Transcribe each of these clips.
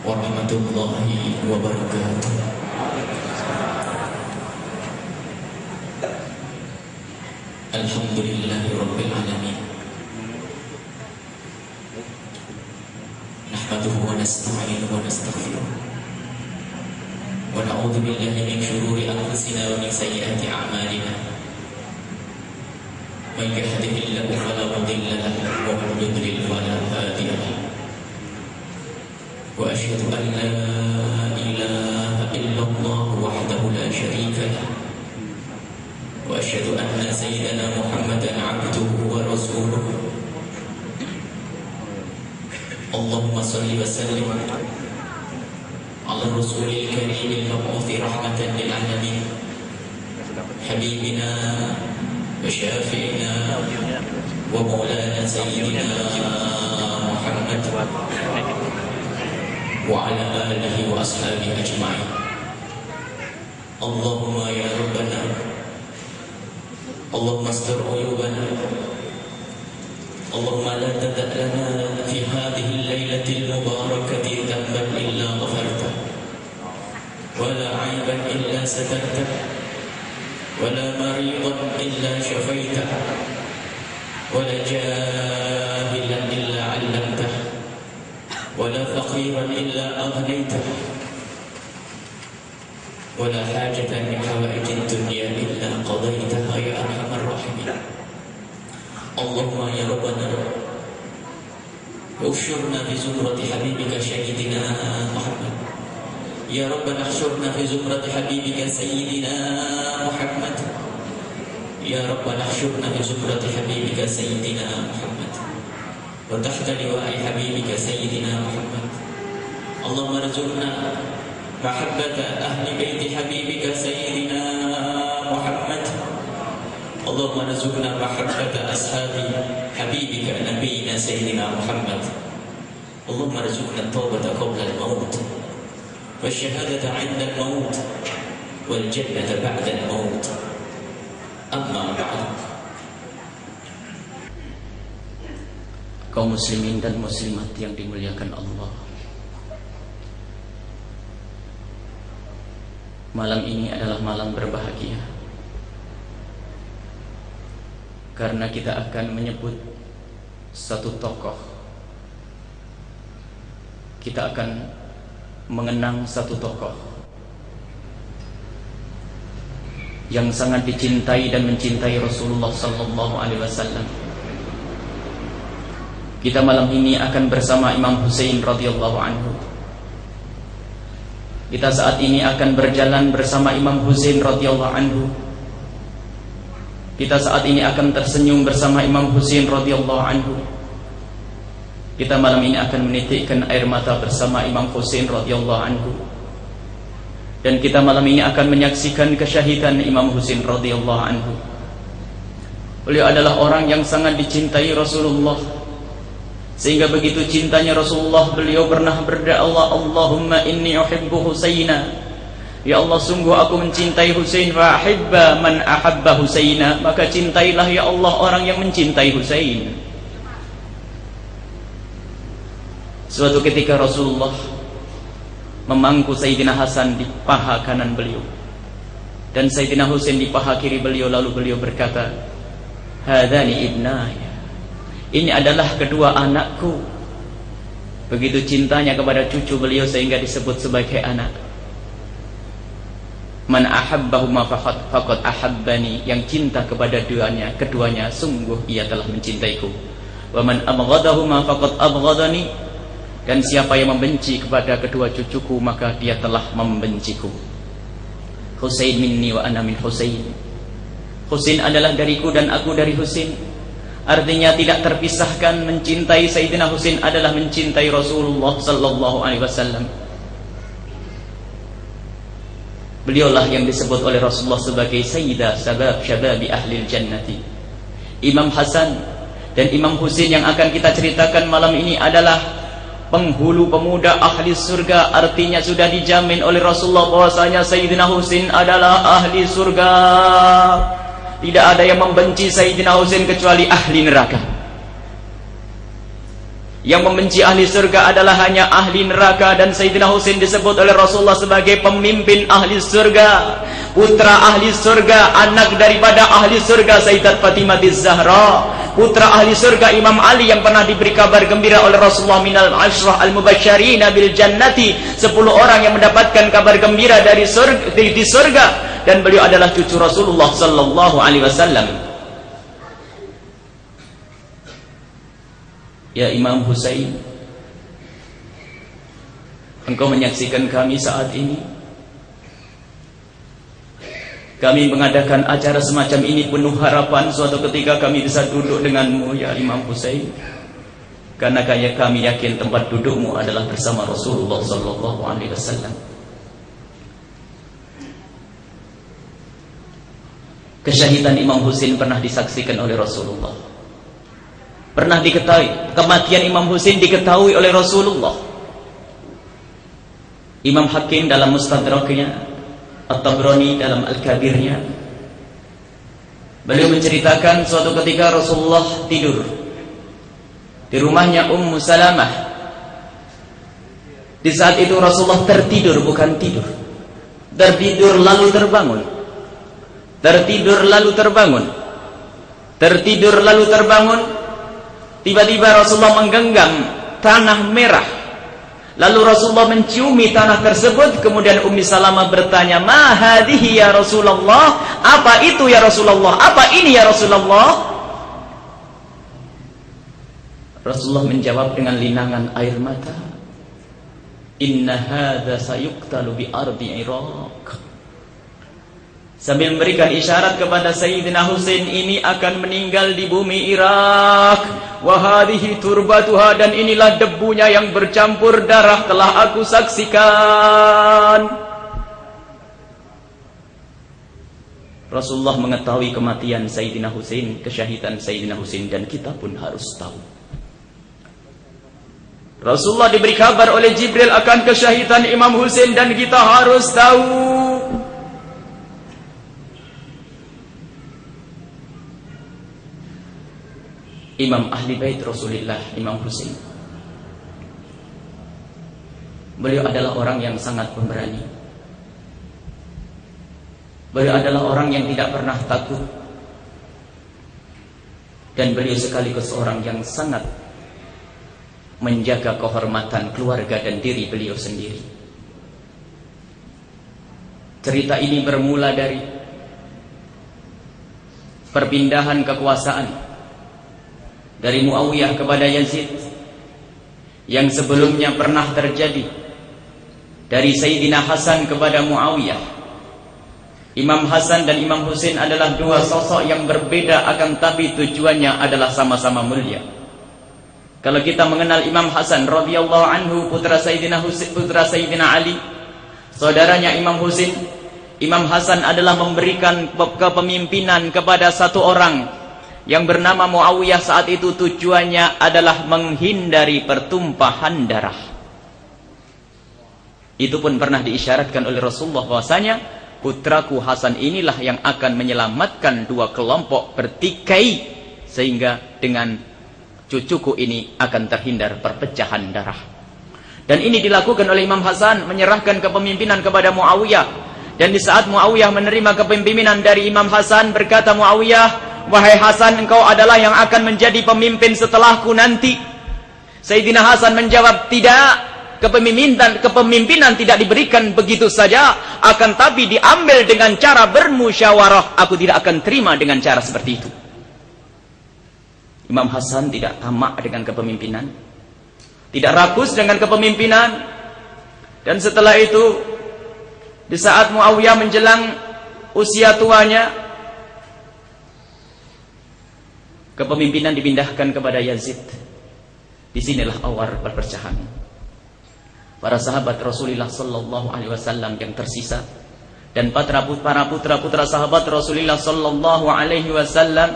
warahmatullahi wabarakatuh. Alhamdulillahi rabbil alamin. Nahmaduhu wa nasta'inuhu wa nastaghfiruh. Wa na'udzu billahi min shururi anfusina wa min sayyiati a'malina. Man yahdihillahu fala mudilla lahu wa man yudlil fala hadiya lahu. وأشهد أن لا إله إلا الله وحده لا شريك له وأشهد أن سيدنا محمدا عبده ورسوله اللهم صل وسلم على الرسول الكريم المبعوث رحمة للعالمين حبيبنا وشافعنا ومولانا سيدنا محمد وعلى آله وأصحابه أجمعين. اللهم يا ربنا اللهم استر عيوبنا اللهم لا تدع لنا في هذه الليلة المباركة ذنبا إلا غفرته ولا عيبا إلا سترته ولا مريضا إلا شفيته ولا جاهلا إلا علمته ولا فقيرا إلا أغنيته ولا حاجة من حوائج الدنيا إلا قضيتها يا أرحم الراحمين. اللهم يا ربنا احشرنا في زمرة حبيبك سيدنا محمد. يا ربنا احشرنا في زمرة حبيبك سيدنا محمد. يا ربنا احشرنا في زمرة حبيبك سيدنا محمد وتحت لواء حبيبك سيدنا محمد. اللهم ارزقنا محبة أهل بيت حبيبك سيدنا محمد. اللهم ارزقنا محبة أصحاب حبيبك نبينا سيدنا محمد. اللهم ارزقنا التوبة قبل الموت والشهادة عند الموت والجنة بعد الموت. أما بعد. Kaum muslimin dan muslimat yang dimuliakan Allah, malam ini adalah malam berbahagia karena kita akan menyebut satu tokoh. Kita akan mengenang satu tokoh yang sangat dicintai dan mencintai Rasulullah sallallahu alaihi wasallam. Kita malam ini akan bersama Imam Husain radhiyallahu anhu. Kita saat ini akan berjalan bersama Imam Husain radhiyallahu anhu. Kita saat ini akan tersenyum bersama Imam Husain radhiyallahu anhu. Kita malam ini akan menitikkan air mata bersama Imam Husain radhiyallahu anhu. Dan kita malam ini akan menyaksikan kesyahidan Imam Husain radhiyallahu anhu. Beliau adalah orang yang sangat dicintai Rasulullah. Sehingga begitu cintanya Rasulullah, beliau pernah berdoa, Allahumma inni uhibbu Husaina. Ya Allah, sungguh aku mencintai Husain, fa ahibba man ahabba Husaina. Maka cintailah ya Allah orang yang mencintai Husain. Suatu ketika Rasulullah memangku Sayyidina Hasan di paha kanan beliau dan Sayyidina Husain di paha kiri beliau. Lalu beliau berkata, hadani ibnaya, ini adalah kedua anakku. Begitu cintanya kepada cucu beliau sehingga disebut sebagai anak. Man ahabbahuma faqad ahabbani, yang cinta kepada keduanya sungguh ia telah mencintaiku. Wa man abghadahuma faqad abghadani, dan siapa yang membenci kepada kedua cucuku maka dia telah membenciku. Husain minni wa ana min Husain. Husain adalah dariku dan aku dari Husain. Artinya tidak terpisahkan, mencintai Sayyidina Husain adalah mencintai Rasulullah sallallahu alaihi wasallam. Beliaulah yang disebut oleh Rasulullah sebagai Sayyidah Syababi Ahlil Jannati. Imam Hasan dan Imam Husain yang akan kita ceritakan malam ini adalah penghulu pemuda ahli surga. Artinya sudah dijamin oleh Rasulullah bahwasanya Sayyidina Husain adalah ahli surga. Tidak ada yang membenci Sayyidina Husain kecuali ahli neraka. Yang membenci ahli surga adalah hanya ahli neraka. Dan Sayyidina Husain disebut oleh Rasulullah sebagai pemimpin ahli surga, putra ahli surga, anak daripada ahli surga Sayyidat Fatimah Zahra, putra ahli surga Imam Ali yang pernah diberi kabar gembira oleh Rasulullah minal ashrah al-mubasysyirina bil jannati, 10 orang yang mendapatkan kabar gembira dari surga, di surga, dan beliau adalah cucu Rasulullah sallallahu alaihi wasallam. Ya Imam Husain, engkau menyaksikan kami saat ini. Kami mengadakan acara semacam ini penuh harapan suatu ketika kami bisa duduk denganmu ya Imam Husain. Karena kami yakin tempat dudukmu adalah bersama Rasulullah sallallahu alaihi wasallam. Kesyahidan Imam Husain pernah disaksikan oleh Rasulullah. Pernah diketahui, kematian Imam Husain diketahui oleh Rasulullah. Imam Hakim dalam Mustadraknya, At-Tabrani dalam Al-Kabirnya, beliau menceritakan suatu ketika Rasulullah tidur di rumahnya Ummu Salamah. Di saat itu Rasulullah tertidur, bukan tidur. Tertidur lalu terbangun. Tertidur lalu terbangun. Tertidur lalu terbangun. Tiba-tiba Rasulullah menggenggam tanah merah. Lalu Rasulullah menciumi tanah tersebut. Kemudian Ummi Salamah bertanya, "Ma hadhihi ya Rasulullah?" Apa itu ya Rasulullah? Apa ini ya Rasulullah? Rasulullah menjawab dengan linangan air mata, "Inna hadza sayuqtalu bi ardi Iraq." Sambil memberikan isyarat kepada Sayyidina Husain, ini akan meninggal di bumi Irak. Wa hadhihi turbatuha, dan inilah debunya yang bercampur darah telah aku saksikan. Rasulullah mengetahui kematian Sayyidina Husain, kesyahidan Sayyidina Husain, dan kita pun harus tahu. Rasulullah diberi kabar oleh Jibril akan kesyahidan Imam Husain, dan kita harus tahu. Imam ahli bait Rasulullah, Imam Husain, beliau adalah orang yang sangat pemberani. Beliau adalah orang yang tidak pernah takut. Dan beliau sekaligus orang yang sangat menjaga kehormatan keluarga dan diri beliau sendiri. Cerita ini bermula dari perpindahan kekuasaan dari Muawiyah kepada Yazid, yang sebelumnya pernah terjadi dari Sayyidina Hasan kepada Muawiyah. Imam Hasan dan Imam Husain adalah dua sosok yang berbeda, akan tapi tujuannya adalah sama-sama mulia. Kalau kita mengenal Imam Hasan radhiyallahu anhu, putra Sayyidina Husain, putra Sayyidina Ali, saudaranya Imam Husain, Imam Hasan adalah memberikan kepemimpinan kepada satu orang yang bernama Muawiyah. Saat itu tujuannya adalah menghindari pertumpahan darah. Itu pun pernah diisyaratkan oleh Rasulullah bahwasanya putraku Hasan inilah yang akan menyelamatkan dua kelompok bertikai, sehingga dengan cucuku ini akan terhindar perpecahan darah. Dan ini dilakukan oleh Imam Hasan, menyerahkan kepemimpinan kepada Muawiyah. Dan di saat Muawiyah menerima kepemimpinan dari Imam Hasan, berkata Muawiyah, "Wahai Hasan, engkau adalah yang akan menjadi pemimpin setelahku nanti." Sayyidina Hasan menjawab, "Tidak, kepemimpinan tidak diberikan begitu saja, akan tapi diambil dengan cara bermusyawarah, aku tidak akan terima dengan cara seperti itu. Imam Hasan tidak tamak dengan kepemimpinan, tidak rakus dengan kepemimpinan. Dan setelah itu, di saat Muawiyah menjelang usia tuanya, kepemimpinan dipindahkan kepada Yazid. Disinilah awal perpecahan. Para sahabat Rasulullah sallallahu alaihi wasallam yang tersisa dan para putra-putra sahabat Rasulullah sallallahu alaihi wasallam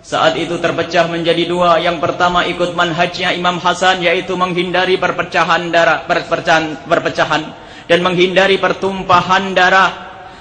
saat itu terpecah menjadi dua. Yang pertama ikut manhajnya Imam Hasan, yaitu menghindari perpecahan dan menghindari pertumpahan darah,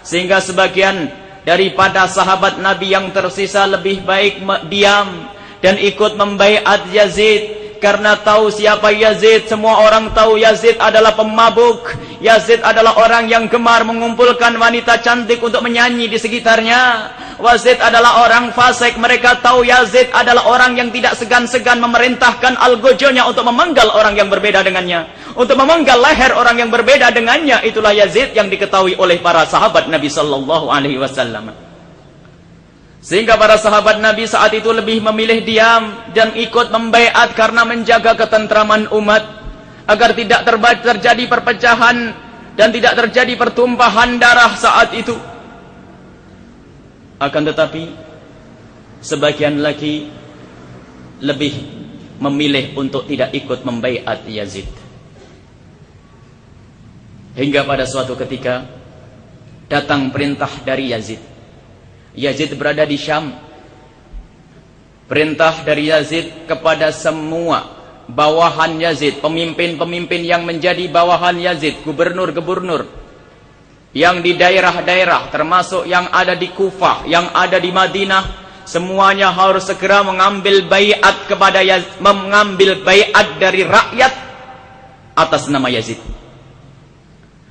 sehingga sebagian daripada sahabat Nabi yang tersisa lebih baik diam dan ikut membaiat Yazid. Karena tahu siapa Yazid, semua orang tahu Yazid adalah pemabuk. Yazid adalah orang yang gemar mengumpulkan wanita cantik untuk menyanyi di sekitarnya. Yazid adalah orang fasik. Mereka tahu Yazid adalah orang yang tidak segan-segan memerintahkan algojonya untuk memenggal orang yang berbeda dengannya, untuk memenggal leher orang yang berbeda dengannya. Itulah Yazid yang diketahui oleh para sahabat Nabi sallallahu alaihi wasallam. Sehingga para sahabat Nabi saat itu lebih memilih diam dan ikut membaiat karena menjaga ketentraman umat, agar tidak terjadi perpecahan dan tidak terjadi pertumpahan darah saat itu. Akan tetapi sebagian lagi lebih memilih untuk tidak ikut membaiat Yazid. Hingga pada suatu ketika datang perintah dari Yazid. Yazid berada di Syam. Perintah dari Yazid kepada semua bawahan Yazid, pemimpin-pemimpin yang menjadi bawahan Yazid, gubernur-gubernur yang di daerah-daerah, termasuk yang ada di Kufah, yang ada di Madinah, semuanya harus segera mengambil baiat kepada Yazid, mengambil baiat dari rakyat atas nama Yazid.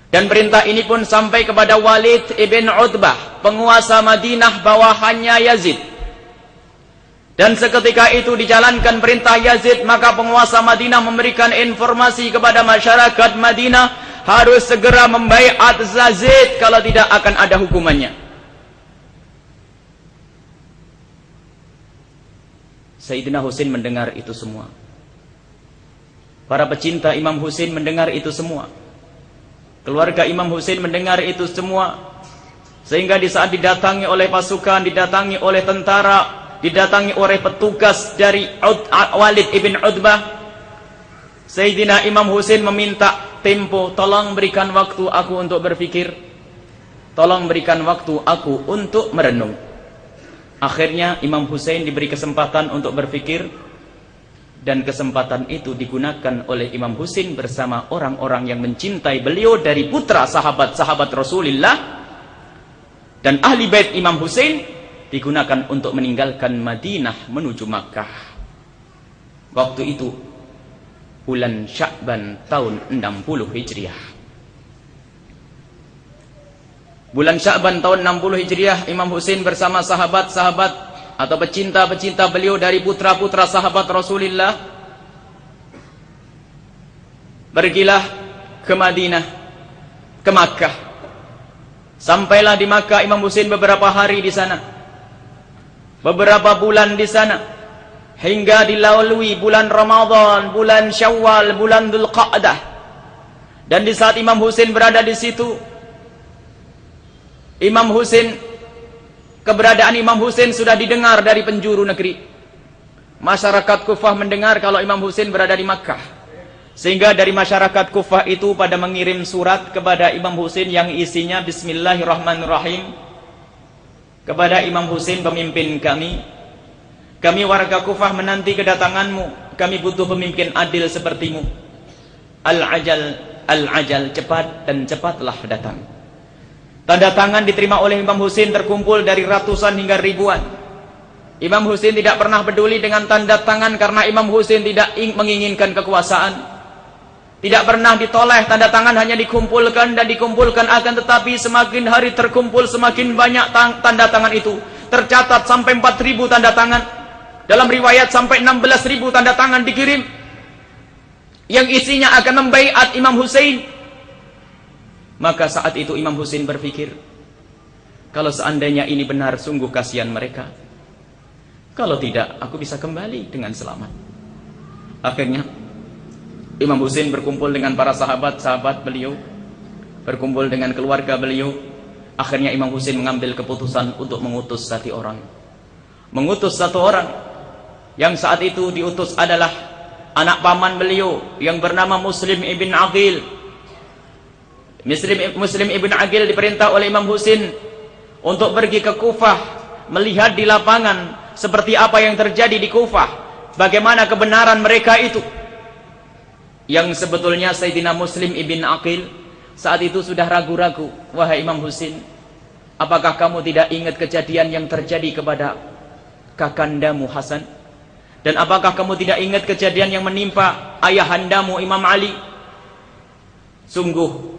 Dan perintah ini pun sampai kepada Walid ibn Utbah, penguasa Madinah bawahannya Yazid. Dan seketika itu dijalankan perintah Yazid, maka penguasa Madinah memberikan informasi kepada masyarakat Madinah, harus segera membaiat Yazid, kalau tidak akan ada hukumannya. Sayyidina Husain mendengar itu semua. Para pecinta Imam Husain mendengar itu semua. Keluarga Imam Husain mendengar itu semua. Sehingga di saat didatangi oleh pasukan, didatangi oleh tentara, didatangi oleh petugas dari Walid ibn Utbah, Sayyidina Imam Husain meminta tempo, tolong berikan waktu aku untuk berpikir, tolong berikan waktu aku untuk merenung. Akhirnya Imam Husain diberi kesempatan untuk berpikir, dan kesempatan itu digunakan oleh Imam Husain bersama orang-orang yang mencintai beliau dari putra sahabat-sahabat Rasulullah dan ahli bait Imam Husain, digunakan untuk meninggalkan Madinah menuju Makkah. Waktu itu bulan Sya'ban tahun 60 Hijriah. Bulan Sya'ban tahun 60 Hijriah, Imam Husain bersama sahabat-sahabat atau pecinta-pecinta beliau dari putra-putra sahabat Rasulullah pergilah ke Madinah, ke Makkah. Sampailah di Makkah Imam Husain beberapa hari di sana, beberapa bulan di sana, hingga dilalui bulan Ramadan, bulan Syawal, bulan Dzulqa'dah. Dan di saat Imam Husain berada di situ, keberadaan Imam Husain sudah didengar dari penjuru negeri. Masyarakat Kufah mendengar kalau Imam Husain berada di Makkah. Sehingga dari masyarakat Kufah itu pada mengirim surat kepada Imam Husain yang isinya Bismillahirrahmanirrahim. Kepada Imam Husain, pemimpin kami warga Kufah menanti kedatanganmu. Kami butuh pemimpin adil sepertimu. Al-ajal, cepat dan cepatlah datang. Tanda tangan diterima oleh Imam Husain terkumpul dari ratusan hingga ribuan. Imam Husain tidak pernah peduli dengan tanda tangan, karena Imam Husain tidak menginginkan kekuasaan. Tidak pernah ditoleh, tanda tangan hanya dikumpulkan dan dikumpulkan, akan tetapi semakin hari terkumpul semakin banyak tanda tangan itu. Tercatat sampai 4.000 tanda tangan. Dalam riwayat sampai 16.000 tanda tangan dikirim. yang isinya akan membaiat Imam Husain. Maka saat itu Imam Husain berpikir, kalau seandainya ini benar, sungguh kasihan mereka. Kalau tidak, aku bisa kembali dengan selamat. Akhirnya Imam Husain berkumpul dengan para sahabat-sahabat beliau, berkumpul dengan keluarga beliau. Akhirnya Imam Husain mengambil keputusan untuk mengutus satu orang. Mengutus satu orang yang saat itu diutus adalah anak paman beliau yang bernama Muslim ibn Aqil. Muslim ibn Aqil diperintah oleh Imam Husain untuk pergi ke Kufah, melihat di lapangan seperti apa yang terjadi di Kufah, bagaimana kebenaran mereka itu. Yang sebetulnya Sayyidina Muslim ibn Aqil saat itu sudah ragu-ragu. Wahai Imam Husain, apakah kamu tidak ingat kejadian yang terjadi kepada kakandamu Hasan? Dan apakah kamu tidak ingat kejadian yang menimpa ayahandamu Imam Ali? Sungguh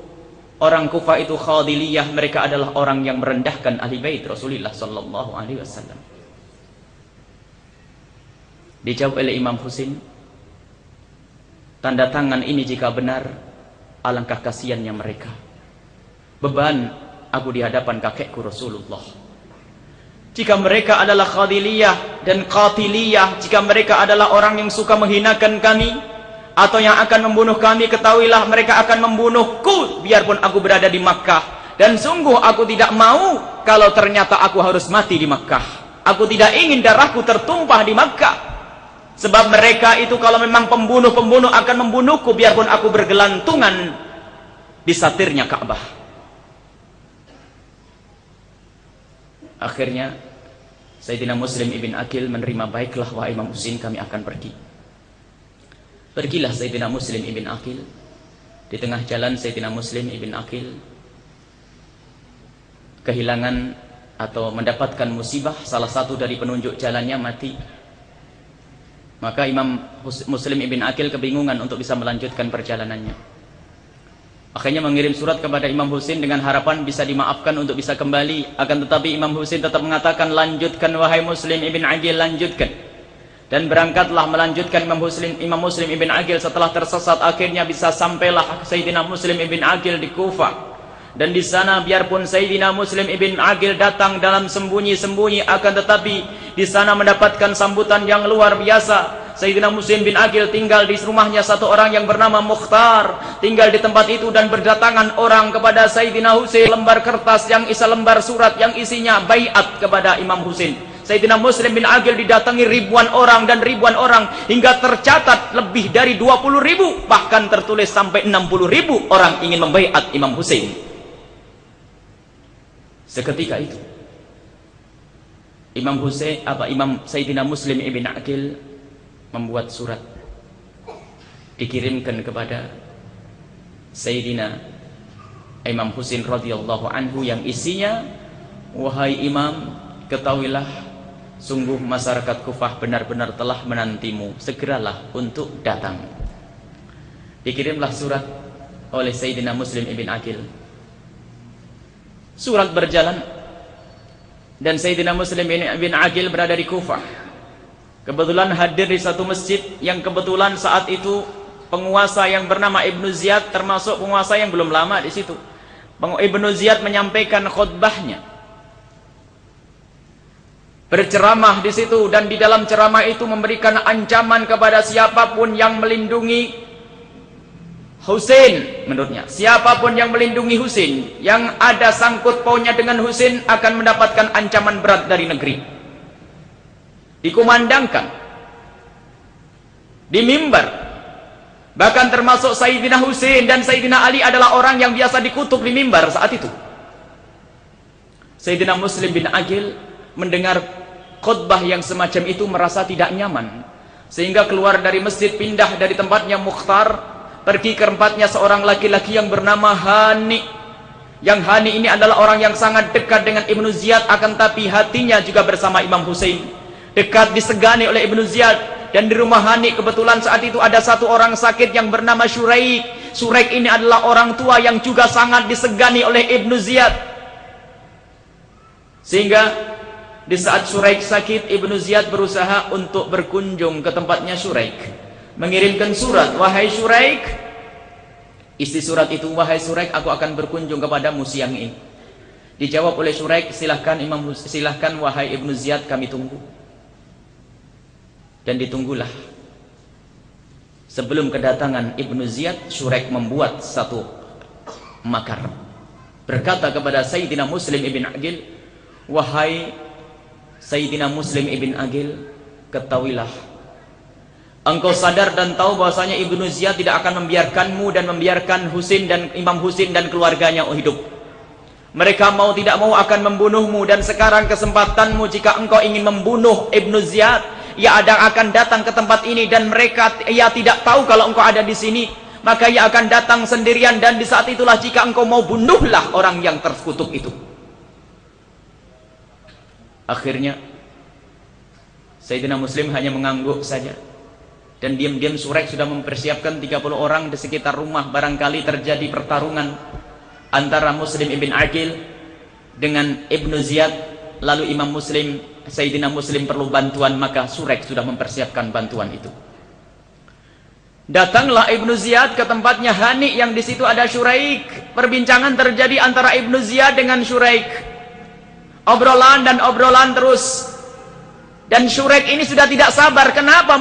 orang Kufah itu Khadiliyah, mereka adalah orang yang merendahkan ahli bait Rasulullah sallallahu alaihi wasallam. Dijawab oleh Imam Husain, tanda tangan ini jika benar, alangkah kasihannya mereka. Beban aku di hadapan kakekku Rasulullah. Jika mereka adalah Khadiliyah dan Qatiliyah, jika mereka adalah orang yang suka menghinakan kami atau yang akan membunuh kami, ketahuilah mereka akan membunuhku biarpun aku berada di Makkah. Dan sungguh aku tidak mau kalau ternyata aku harus mati di Makkah. Aku tidak ingin darahku tertumpah di Makkah. Sebab mereka itu kalau memang pembunuh-pembunuh akan membunuhku biarpun aku bergelantungan di satirnya Ka'bah. Akhirnya Sayyidina Muslim ibn Aqil menerima, baiklah wahai Imam Husain, kami akan pergi. Pergilah Sayyidina Muslim ibn Aqil. Di tengah jalan Sayyidina Muslim ibn Aqil kehilangan atau mendapatkan musibah, salah satu dari penunjuk jalannya mati. Maka Imam Muslim ibn Aqil kebingungan untuk bisa melanjutkan perjalanannya. Akhirnya mengirim surat kepada Imam Husain dengan harapan bisa dimaafkan untuk bisa kembali. Akan tetapi Imam Husain tetap mengatakan, lanjutkan wahai Muslim ibn Aqil, lanjutkan. Dan berangkatlah melanjutkan Imam Muslim ibn Aqil. Setelah tersesat akhirnya bisa sampailah Sayyidina Muslim ibn Aqil di Kufah. Dan di sana biarpun Sayyidina Muslim ibn Aqil datang dalam sembunyi-sembunyi, akan tetapi di sana mendapatkan sambutan yang luar biasa. Sayyidina Muslim bin Aqil tinggal di rumahnya satu orang yang bernama Mukhtar, tinggal di tempat itu, dan berdatangan orang kepada Sayyidina Husain lembar kertas yang lembar surat yang isinya baiat kepada Imam Husain. Sayyidina Muslim bin Aqil didatangi ribuan orang dan ribuan orang, hingga tercatat lebih dari 20.000, bahkan tertulis sampai 60.000 orang ingin membaiat Imam Husain. Seketika itu Imam Sayyidina Muslim ibn Aqil membuat surat, dikirimkan kepada Sayyidina Imam Husain radhiyallahu anhu, yang isinya, wahai Imam, ketahuilah sungguh masyarakat Kufah benar-benar telah menantimu, segeralah untuk datang. Dikirimlah surat oleh Sayyidina Muslim ibn Aqil. Surat berjalan dan Sayyidina Muslim bin Aqil berada di Kufah. Kebetulan hadir di satu masjid yang kebetulan saat itu penguasa yang bernama Ibnu Ziyad, termasuk penguasa yang belum lama di situ. Ibnu Ziyad menyampaikan khutbahnya, berceramah di situ, dan di dalam ceramah itu memberikan ancaman kepada siapapun yang melindungi Husain. Menurutnya, siapapun yang melindungi Husain, yang ada sangkut pautnya dengan Husain, akan mendapatkan ancaman berat dari negeri. Dikumandangkan di mimbar, bahkan termasuk Sayyidina Husain dan Sayyidina Ali adalah orang yang biasa dikutuk di mimbar saat itu. Sayyidina Muslim bin Aqil mendengar khutbah yang semacam itu merasa tidak nyaman, sehingga keluar dari masjid, pindah dari tempatnya Mukhtar, pergi ke tempatnya seorang laki-laki yang bernama Hani. Yang Hani ini adalah orang yang sangat dekat dengan Ibnu Ziyad, akan tapi hatinya juga bersama Imam Husain. Dekat, disegani oleh Ibnu Ziyad. Dan di rumah Hani kebetulan saat itu ada satu orang sakit yang bernama Syuraik. Syuraik ini adalah orang tua yang juga sangat disegani oleh Ibnu Ziyad. Sehingga di saat Syuraik sakit, Ibnu Ziyad berusaha untuk berkunjung ke tempatnya Syuraik. mengirimkan surat, wahai Syuraik. Isi surat itu, wahai Syuraik, aku akan berkunjung kepadamu siang ini. Dijawab oleh Syuraik, silahkan wahai Ibnu Ziyad, kami tunggu. Dan ditunggulah. Sebelum kedatangan Ibnu Ziyad, Syuraik membuat satu makar. Berkata kepada Sayyidina Muslim ibn Aqil, wahai Sayyidina Muslim ibn Aqil, ketahuilah, engkau sadar dan tahu bahwasanya Ibnu Ziyad tidak akan membiarkanmu dan membiarkan Husain dan Imam Husain dan keluarganya hidup. Mereka mau tidak mau akan membunuhmu, dan sekarang kesempatanmu jika engkau ingin membunuh Ibnu Ziyad, ia akan datang ke tempat ini dan ia tidak tahu kalau engkau ada di sini, maka ia akan datang sendirian, dan di saat itulah jika engkau mau bunuhlah orang yang terkutuk itu. Akhirnya Sayyidina Muslim hanya mengangguk saja. Dan diam-diam Syuraik sudah mempersiapkan 30 orang di sekitar rumah, barangkali terjadi pertarungan antara Muslim ibn Aqil dengan Ibnu Ziyad. Lalu Imam Muslim, Sayyidina Muslim perlu bantuan, maka Syuraik sudah mempersiapkan bantuan itu. Datanglah Ibnu Ziyad ke tempatnya Hani yang di situ ada Syuraik. Perbincangan terjadi antara Ibnu Ziyad dengan Syuraik. Obrolan dan obrolan terus. Dan Syuraik ini sudah tidak sabar. Kenapa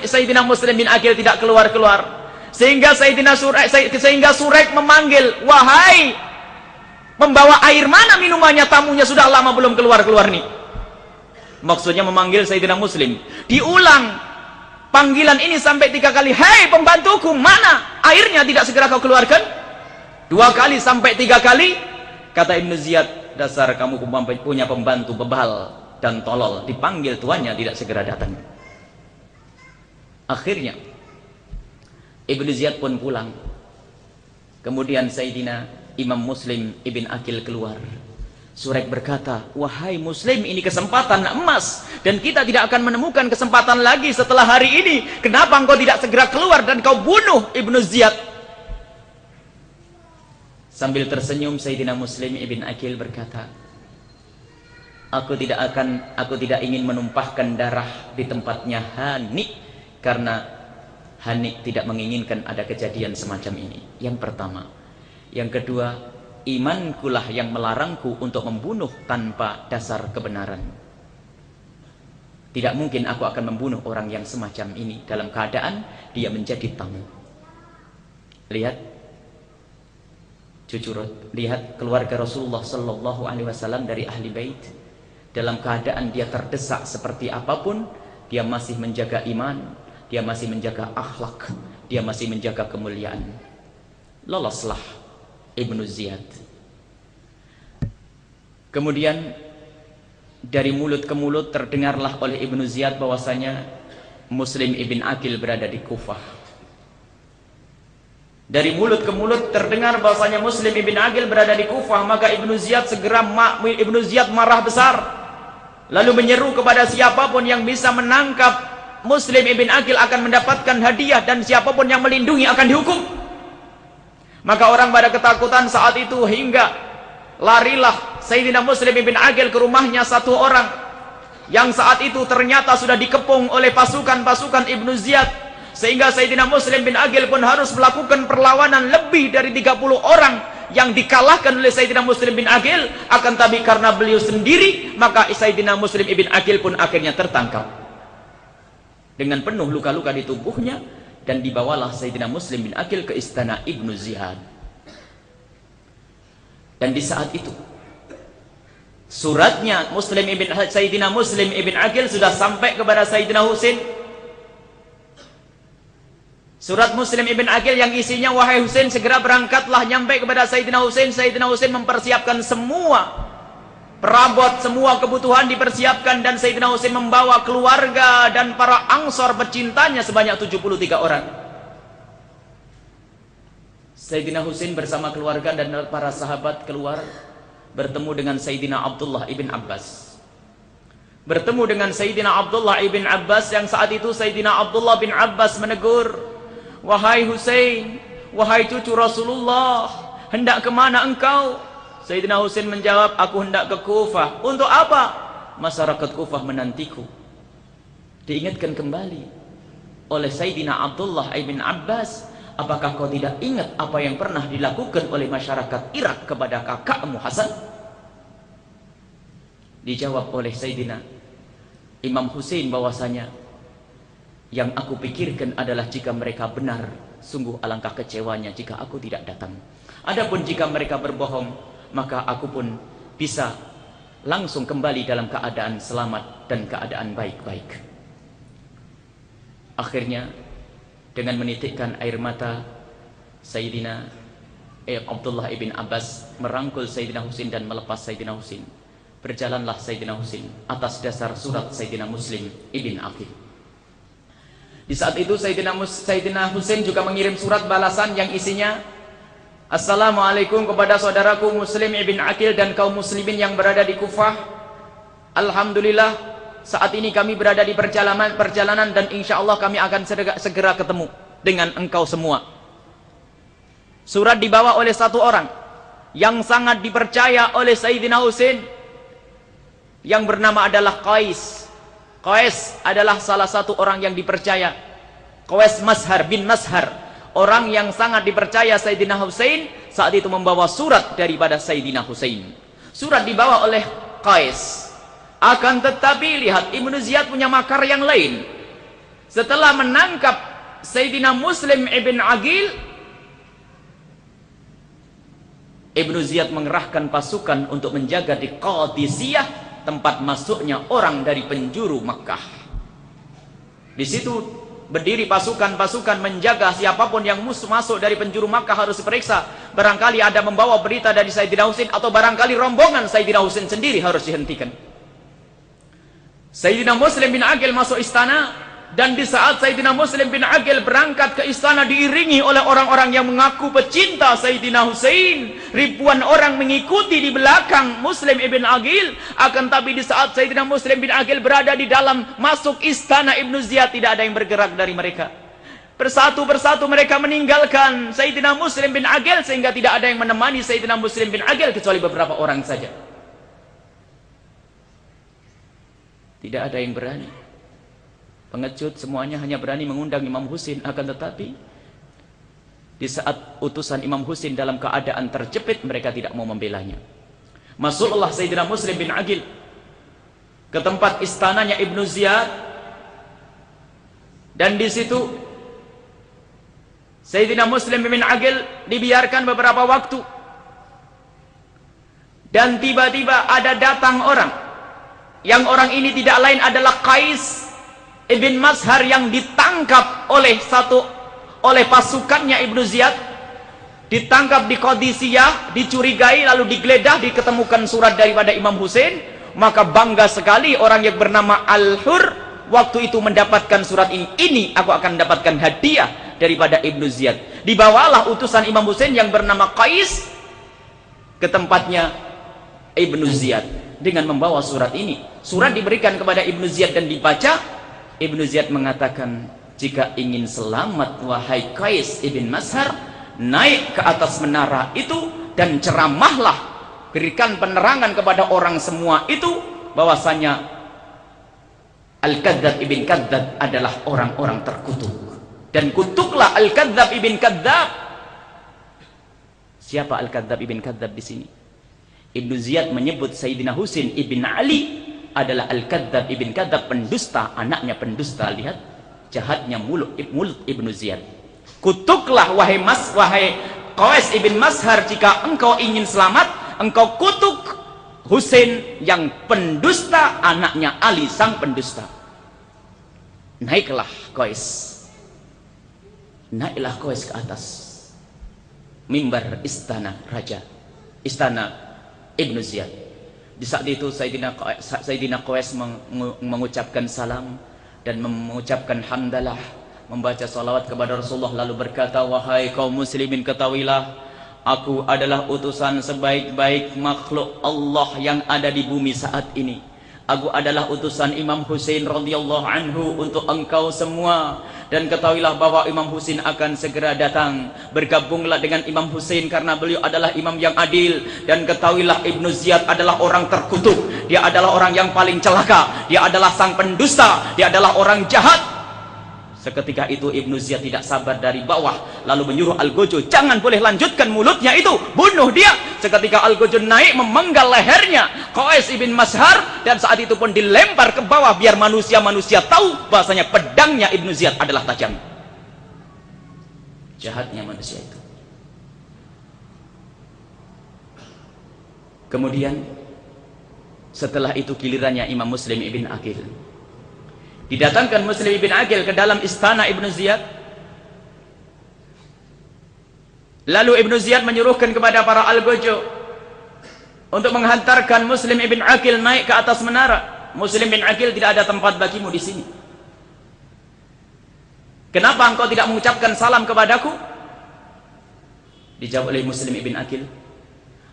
Sayyidina Muslim bin Aqil tidak keluar-keluar? Sehingga Syuraik memanggil, wahai pembawa air, mana minumannya, tamunya sudah lama belum keluar-keluar nih. Maksudnya memanggil Sayyidina Muslim. Diulang panggilan ini sampai 3 kali. Hei pembantuku, mana airnya, tidak segera kau keluarkan? 2 kali sampai 3 kali. Kata Ibnu Ziyad, dasar kamu punya pembantu bebal dan tolol, dipanggil tuannya tidak segera datang. Akhirnya Ibnu Ziyad pun pulang. Kemudian Sayyidina Imam Muslim ibn Aqil keluar. Syuraik berkata, wahai Muslim, ini kesempatan emas dan kita tidak akan menemukan kesempatan lagi setelah hari ini. Kenapa engkau tidak segera keluar dan kau bunuh Ibnu Ziyad? Sambil tersenyum Sayyidina Muslim ibn Aqil berkata, aku tidak ingin menumpahkan darah di tempatnya Hani, karena Hani tidak menginginkan ada kejadian semacam ini. Yang pertama. Yang kedua, imankulah yang melarangku untuk membunuh tanpa dasar kebenaran. Tidak mungkin aku akan membunuh orang yang semacam ini dalam keadaan dia menjadi tamu. Lihat, lihat keluarga Rasulullah sallallahu alaihi wasallam dari ahli bait. Dalam keadaan dia terdesak seperti apapun, dia masih menjaga iman, dia masih menjaga akhlak, dia masih menjaga kemuliaan. Loloslah Ibnu Ziyad. Kemudian dari mulut ke mulut terdengarlah oleh Ibnu Ziyad bahwasanya Muslim ibn Aqil berada di Kufah. Dari mulut ke mulut terdengar bahwasanya Muslim ibn Aqil berada di Kufah, maka Ibnu Ziyad marah besar. Lalu menyeru kepada siapapun yang bisa menangkap Muslim ibn Aqil akan mendapatkan hadiah, dan siapapun yang melindungi akan dihukum. Maka orang pada ketakutan saat itu, hingga larilah Sayyidina Muslim ibn Aqil ke rumahnya satu orang yang saat itu ternyata sudah dikepung oleh pasukan-pasukan Ibnu Ziyad, sehingga Sayyidina Muslim bin Aqil pun harus melakukan perlawanan. Lebih dari 30 orang yang dikalahkan oleh Sayyidina Muslim bin Aqil, akan tapi karena beliau sendiri, maka Sayyidina Muslim ibn Aqil pun akhirnya tertangkap dengan penuh luka-luka di tubuhnya, dan dibawalah Sayyidina Muslim bin Aqil ke istana Ibnu Ziyad. Dan di saat itu suratnya Sayyidina Muslim ibn Aqil sudah sampai kepada Sayyidina Husain. Surat Muslim ibn Aqil yang isinya, wahai Husain, segera berangkatlah, nyampai kepada Sayyidina Husain. Sayyidina Husain mempersiapkan semua perabot, semua kebutuhan dipersiapkan, dan Sayyidina Husain membawa keluarga dan para Ansor pecintanya sebanyak 73 orang. Sayyidina Husain bersama keluarga dan para sahabat keluar, bertemu dengan Sayyidina Abdullah ibn Abbas. Bertemu dengan Sayyidina Abdullah ibn Abbas, yang saat itu Sayyidina Abdullah bin Abbas menegur, wahai Husain, wahai cucu Rasulullah, hendak kemana engkau? Sayyidina Husain menjawab, aku hendak ke Kufah. Untuk apa? Masyarakat Kufah menantiku. Diingatkan kembali oleh Sayyidina Abdullah ibn Abbas, apakah kau tidak ingat apa yang pernah dilakukan oleh masyarakat Irak kepada kakakmu Hasan? Dijawab oleh Sayyidina Imam Husain bahwasanya, yang aku pikirkan adalah jika mereka benar, sungguh alangkah kecewanya jika aku tidak datang. Adapun jika mereka berbohong, maka aku pun bisa langsung kembali dalam keadaan selamat dan keadaan baik-baik. Akhirnya dengan menitikkan air mata, Sayyidina Abdullah ibn Abbas merangkul Sayyidina Husain dan melepas Sayyidina Husain. Berjalanlah Sayyidina Husain atas dasar surat Sayyidina Muslim ibn Aqil. Di saat itu Sayyidina Husain juga mengirim surat balasan yang isinya, Assalamualaikum kepada saudaraku Muslim ibn Aqil dan kaum muslimin yang berada di Kufah. Alhamdulillah, saat ini kami berada di perjalanan dan insya Allah kami akan segera ketemu dengan engkau semua. Surat dibawa oleh satu orang yang sangat dipercaya oleh Sayyidina Husain, yang bernama adalah Qais. Qais adalah salah satu orang yang dipercaya. Qais bin Mashar, orang yang sangat dipercaya Sayyidina Husain, saat itu membawa surat daripada Sayyidina Husain. Surat dibawa oleh Qais. Akan tetapi lihat, Ibnu Ziyad punya makar yang lain. Setelah menangkap Sayyidina Muslim ibn Aqil, Ibnu Ziyad mengerahkan pasukan untuk menjaga di Qadisiyah, tempat masuknya orang dari penjuru Makkah. Di situ berdiri pasukan-pasukan menjaga siapapun yang masuk dari penjuru Makkah harus diperiksa. Barangkali ada membawa berita dari Sayyidina Husain, atau barangkali rombongan Sayyidina Husain sendiri harus dihentikan. Sayyidina Muslim bin Aqil masuk istana, dan di saat Sayyidina Muslim bin Aqil berangkat ke istana diiringi oleh orang-orang yang mengaku pecinta Sayyidina Husain. Ribuan orang mengikuti di belakang Muslim ibn Aqil. Akan tapi di saat Sayyidina Muslim bin Aqil berada di dalam masuk istana Ibnu Ziyad, tidak ada yang bergerak dari mereka. Persatu-persatu mereka meninggalkan Sayyidina Muslim bin Aqil, sehingga tidak ada yang menemani Sayyidina Muslim bin Aqil kecuali beberapa orang saja. Tidak ada yang berani. Pengecut semuanya hanya berani mengundang Imam Husain. Akan tetapi di saat utusan Imam Husain dalam keadaan terjepit, mereka tidak mau membelanya. Masuklah Sayyidina Muslim bin Aqil ke tempat istananya Ibnu Ziyad, dan di situ Sayyidina Muslim bin Aqil dibiarkan beberapa waktu, dan tiba-tiba ada datang orang, yang orang ini tidak lain adalah Qais ibn Mashar, yang ditangkap oleh pasukannya Ibnu Ziyad, ditangkap di Qadisiyah, dicurigai, lalu digeledah, diketemukan surat daripada Imam Husain. Maka bangga sekali orang yang bernama Al-Hur waktu itu mendapatkan surat ini. Ini aku akan mendapatkan hadiah daripada Ibnu Ziyad. Dibawalah utusan Imam Husain yang bernama Qais ke tempatnya Ibnu Ziyad dengan membawa surat ini. Surat diberikan kepada Ibnu Ziyad dan dibaca. Ibnu Ziyad mengatakan, jika ingin selamat wahai Qais ibn Mashar, naik ke atas menara itu dan ceramahlah, berikan penerangan kepada orang semua itu bahwasanya Al-Kadzdzab ibn Kadzdzab adalah orang-orang terkutuk, dan kutuklah Al-Kadzdzab ibn Kadzdzab. Siapa Al-Kadzdzab ibn Kadzdzab di sini? Ibnu Ziyad menyebut Sayyidina Husain ibn Ali adalah Al-Kadzdzab ibn Kadzdzab, pendusta, anaknya pendusta. Lihat jahatnya mulut Ibnu Ziyad. Kutuklah wahai Qais ibn Mashar, jika engkau ingin selamat, engkau kutuk Husain yang pendusta, anaknya Ali sang pendusta. Naiklah Qais ke atas mimbar istana raja, istana Ibnu Ziyad. Di saat itu Sayyidina Qais mengucapkan salam dan mengucapkan hamdalah, membaca salawat kepada Rasulullah, lalu berkata, wahai kaum muslimin, ketahuilah aku adalah utusan sebaik-baik makhluk Allah yang ada di bumi saat ini. Aku adalah utusan Imam Husain radhiyallahu anhu untuk engkau semua. Dan ketahuilah bahwa Imam Husain akan segera datang. Bergabunglah dengan Imam Husain karena beliau adalah imam yang adil. Dan ketahuilah Ibnu Ziyad adalah orang terkutuk. Dia adalah orang yang paling celaka. Dia adalah sang pendusta. Dia adalah orang jahat. Seketika itu Ibnu Ziyad tidak sabar dari bawah, lalu menyuruh Al-Gojo, jangan boleh lanjutkan mulutnya itu, bunuh dia. Seketika Al-Gojo naik memenggal lehernya Qais ibn Mashar, dan saat itu pun dilempar ke bawah biar manusia-manusia tahu bahasanya pedangnya Ibnu Ziyad adalah tajam. Jahatnya manusia itu. Kemudian setelah itu gilirannya Imam Muslim ibn Aqil. Didatangkan Muslim ibn Aqil ke dalam istana Ibnu Ziyad. Lalu Ibnu Ziyad menyuruhkan kepada para Al-Gojo untuk menghantarkan Muslim ibn Aqil naik ke atas menara. Muslim ibn Aqil, tidak ada tempat bagimu di sini. Kenapa engkau tidak mengucapkan salam kepadaku? Dijawab oleh Muslim ibn Aqil,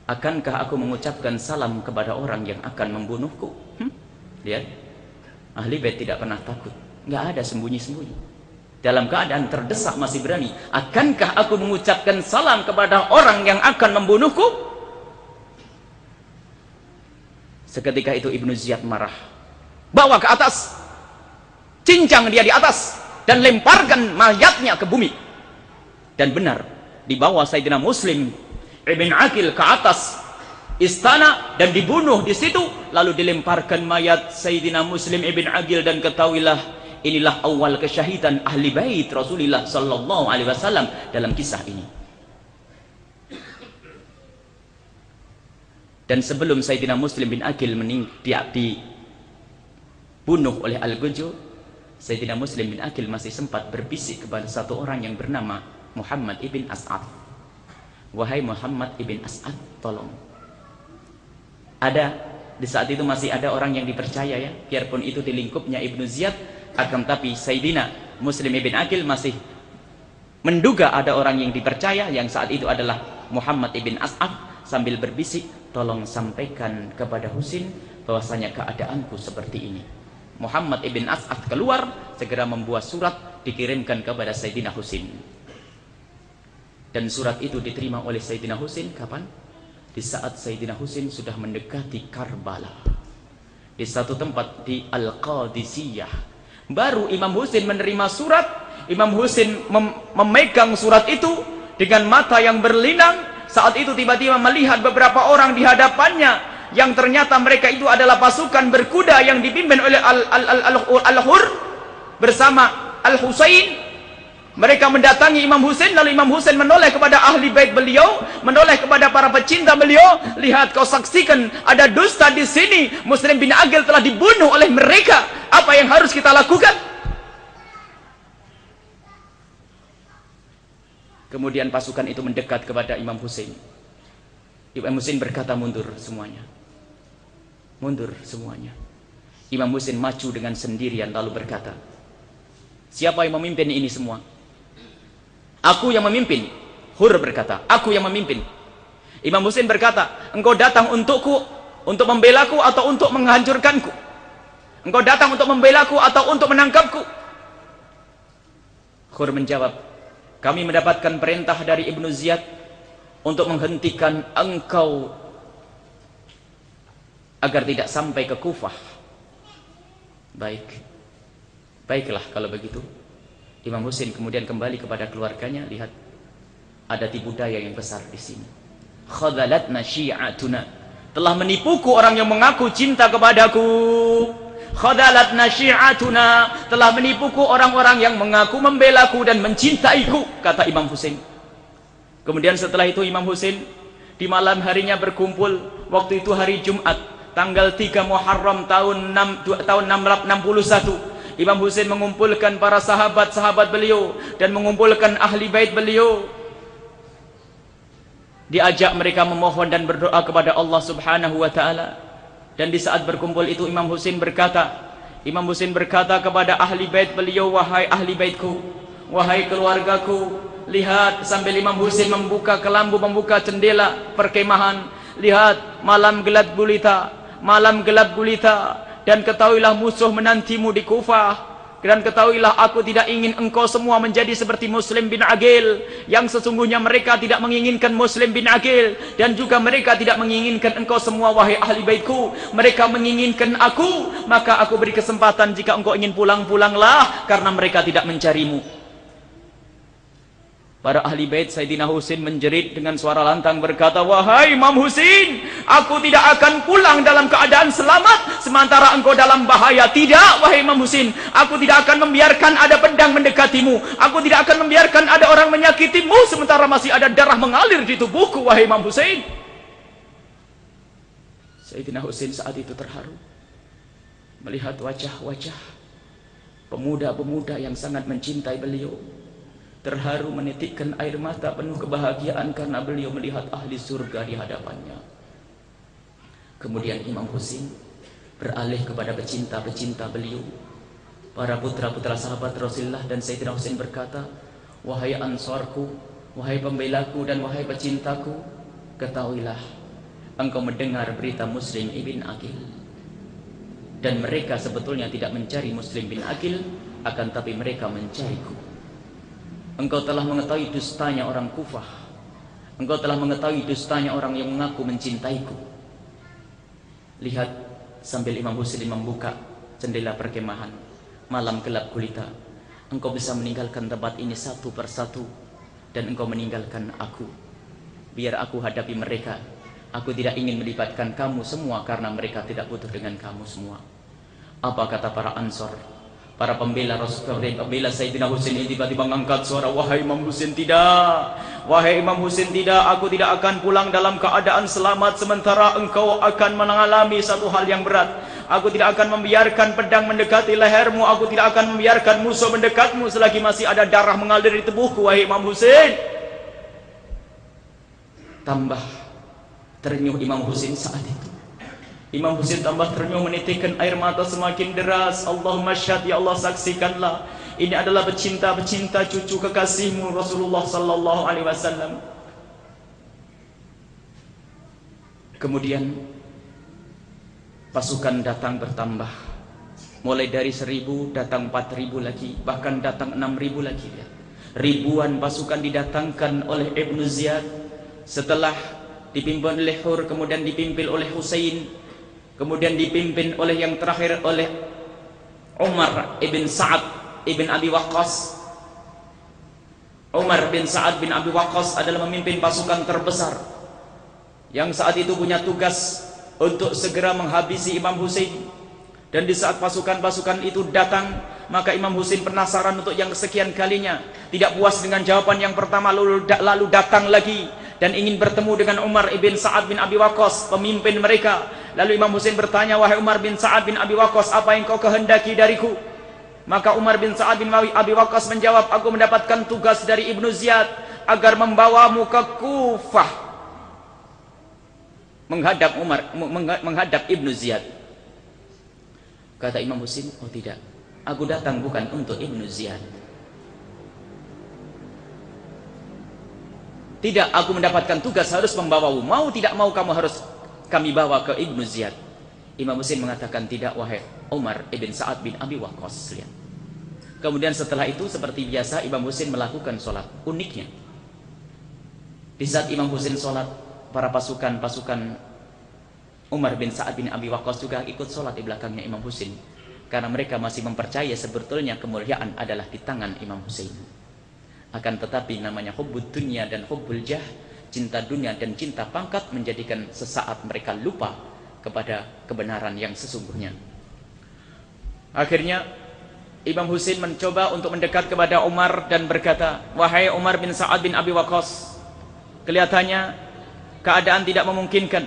akankah aku mengucapkan salam kepada orang yang akan membunuhku? Lihat, Ahli Bait tidak pernah takut, nggak ada sembunyi-sembunyi. Dalam keadaan terdesak masih berani. Akankah aku mengucapkan salam kepada orang yang akan membunuhku? Seketika itu Ibnu Ziyad marah, bawa ke atas, cincang dia di atas, dan lemparkan mayatnya ke bumi. Dan benar, dibawa Sayyidina Muslim ibn Aqil ke atas istana dan dibunuh di situ, lalu dilemparkan mayat Sayyidina Muslim ibn Aqil. Dan ketahuilah, inilah awal kesyahidan ahli bait Rasulullah sallallahu alaihi wasallam dalam kisah ini. Dan sebelum Sayyidina Muslim bin Aqil dibunuh oleh Al-Gojo, Sayyidina Muslim bin Aqil masih sempat berbisik kepada satu orang yang bernama Muhammad ibn As'ad. Wahai Muhammad ibn As'ad, tolong. Ada di saat itu masih ada orang yang dipercaya, ya, biarpun itu di lingkupnya Ibnu Ziyad, akan tapi Sayyidina Muslim ibn Aqil masih menduga ada orang yang dipercaya, yang saat itu adalah Muhammad ibn As'ad, sambil berbisik, tolong sampaikan kepada Husin bahwasanya keadaanku seperti ini. Muhammad ibn As'ad keluar, segera membuat surat dikirimkan kepada Sayyidina Husin. Dan surat itu diterima oleh Sayyidina Husin kapan? Di saat Sayyidina Husin sudah mendekati Karbala, di satu tempat di Al-Qadisiyah. Baru Imam Husin menerima surat. Imam Husin memegang surat itu dengan mata yang berlinang. Saat itu tiba-tiba melihat beberapa orang di hadapannya, yang ternyata mereka itu adalah pasukan berkuda yang dipimpin oleh Al-Hur bersama Al-Husain. Mereka mendatangi Imam Husain, lalu Imam Husain menoleh kepada ahli bait beliau, menoleh kepada para pecinta beliau. Lihat, kau saksikan ada dusta di sini. Muslim bin Aqil telah dibunuh oleh mereka. Apa yang harus kita lakukan? Kemudian pasukan itu mendekat kepada Imam Husain. Imam Husain berkata, mundur semuanya. Mundur semuanya. Imam Husain maju dengan sendirian lalu berkata, siapa yang memimpin ini semua? Aku yang memimpin. Hur berkata, aku yang memimpin. Imam Husain berkata, engkau datang untukku, untuk membelaku atau untuk menghancurkanku? Engkau datang untuk membelaku atau untuk menangkapku? Hur menjawab, kami mendapatkan perintah dari Ibnu Ziyad untuk menghentikan engkau agar tidak sampai ke Kufah. Baik, baiklah kalau begitu. Imam Husain kemudian kembali kepada keluarganya. Lihat, ada tipu daya yang besar di sini. Khadhalatna syi'atuna, telah menipuku orang yang mengaku cinta kepadaku. Khadhalatna syi'atuna, telah menipuku orang-orang yang mengaku membelaku dan mencintaiku, kata Imam Husain. Kemudian setelah itu Imam Husain di malam harinya berkumpul. Waktu itu hari Jumat, tanggal 3 Muharram tahun 661. Imam Husain mengumpulkan para sahabat-sahabat beliau dan mengumpulkan ahli bait beliau. Diajak mereka memohon dan berdoa kepada Allah Subhanahu wa taala. Dan di saat berkumpul itu Imam Husain berkata kepada ahli bait beliau, wahai ahli baitku, wahai keluargaku, lihat, sambil Imam Husain membuka kelambu, membuka jendela perkemahan. Lihat, malam gelap gulita, dan ketahuilah musuh menantimu di Kufah. Dan ketahuilah aku tidak ingin engkau semua menjadi seperti Muslim bin Aqil, yang sesungguhnya mereka tidak menginginkan Muslim bin Aqil, dan juga mereka tidak menginginkan engkau semua wahai ahli baitku. Mereka menginginkan aku, maka aku beri kesempatan jika engkau ingin pulang, pulanglah, karena mereka tidak mencarimu. Para ahli bait Sayyidina Husain menjerit dengan suara lantang berkata, wahai Imam Husain, aku tidak akan pulang dalam keadaan selamat sementara engkau dalam bahaya. Tidak, wahai Imam Husain, aku tidak akan membiarkan ada pedang mendekatimu. Aku tidak akan membiarkan ada orang menyakitimu sementara masih ada darah mengalir di tubuhku, wahai Imam Husain. Sayyidina Husain saat itu terharu melihat wajah-wajah pemuda-pemuda yang sangat mencintai beliau. Terharu menitikkan air mata penuh kebahagiaan karena beliau melihat ahli surga di hadapannya. Kemudian Imam Husain beralih kepada pecinta-pecinta beliau, para putra-putra sahabat Rasulullah, dan Sayyidina Husain berkata, wahai ansarku, wahai pembelaku dan wahai pecintaku, ketahuilah engkau mendengar berita Muslim ibn Aqil, dan mereka sebetulnya tidak mencari Muslim bin Aqil, akan tapi mereka mencariku. Engkau telah mengetahui dustanya orang Kufah. Engkau telah mengetahui dustanya orang yang mengaku mencintaiku. Lihat, sambil Imam Husain membuka jendela perkemahan, malam gelap gulita, engkau bisa meninggalkan tempat ini satu persatu, dan engkau meninggalkan aku. Biar aku hadapi mereka. Aku tidak ingin melibatkan kamu semua karena mereka tidak butuh dengan kamu semua. Apa kata para Ansor, para pembela Rasulullah, pembela Sayyidina Husain ini tiba-tiba mengangkat suara, wahai Imam Husain, tidak, wahai Imam Husain, tidak, aku tidak akan pulang dalam keadaan selamat sementara engkau akan mengalami satu hal yang berat. Aku tidak akan membiarkan pedang mendekati lehermu, aku tidak akan membiarkan musuh mendekatmu selagi masih ada darah mengalir di tubuhku, wahai Imam Husain. Tambah ternyuh Imam Husain saat itu. Imam Husain tambah ternyuh menitikkan air mata semakin deras. Allahumma syahad, ya Allah saksikanlah, ini adalah pecinta-pecinta cucu kekasihmu Rasulullah sallallahu alaihi wasallam. Kemudian pasukan datang bertambah, mulai dari 1000 datang 4000 lagi, bahkan datang 6000 lagi. Ribuan pasukan didatangkan oleh Ibnu Ziyad setelah dipimpin oleh Hur, kemudian dipimpin oleh Husain, kemudian dipimpin oleh yang terakhir oleh Umar ibn Sa'ad ibn Abi Waqqas. Umar bin Sa'ad bin Abi Waqqas adalah memimpin pasukan terbesar yang saat itu punya tugas untuk segera menghabisi Imam Husain. Dan di saat pasukan-pasukan itu datang, maka Imam Husain penasaran untuk yang kesekian kalinya. Tidak puas dengan jawaban yang pertama, lalu datang lagi dan ingin bertemu dengan Umar ibn Sa'ad bin Abi Waqqas, pemimpin mereka. Lalu Imam Husain bertanya, wahai Umar bin Sa'ad bin Abi Waqqas, apa yang kau kehendaki dariku? Maka Umar bin Sa'ad bin Abi Waqqas menjawab, aku mendapatkan tugas dari Ibnu Ziyad agar membawamu ke Kufah menghadap Ibnu Ziyad. Kata Imam Husain, oh tidak, aku datang bukan untuk Ibnu Ziyad. Tidak, aku mendapatkan tugas harus membawamu. Mau tidak mau kamu harus kami bawa ke Ibnu Ziyad. Imam Husain mengatakan, tidak wahai Umar ibn Sa'ad bin Abi Waqqas. Lihat. Kemudian setelah itu seperti biasa Imam Husain melakukan sholat. Uniknya, di saat Imam Husain sholat, para pasukan Umar bin Sa'ad bin Abi Waqqas juga ikut sholat di belakangnya Imam Husain, karena mereka masih mempercaya sebetulnya kemuliaan adalah di tangan Imam Husain. Akan tetapi namanya hubbud dunya dan hubbul jah, cinta dunia dan cinta pangkat, menjadikan sesaat mereka lupa kepada kebenaran yang sesungguhnya. Akhirnya Imam Husain mencoba untuk mendekat kepada Umar dan berkata, wahai Umar bin Sa'ad bin Abi Waqqas, kelihatannya keadaan tidak memungkinkan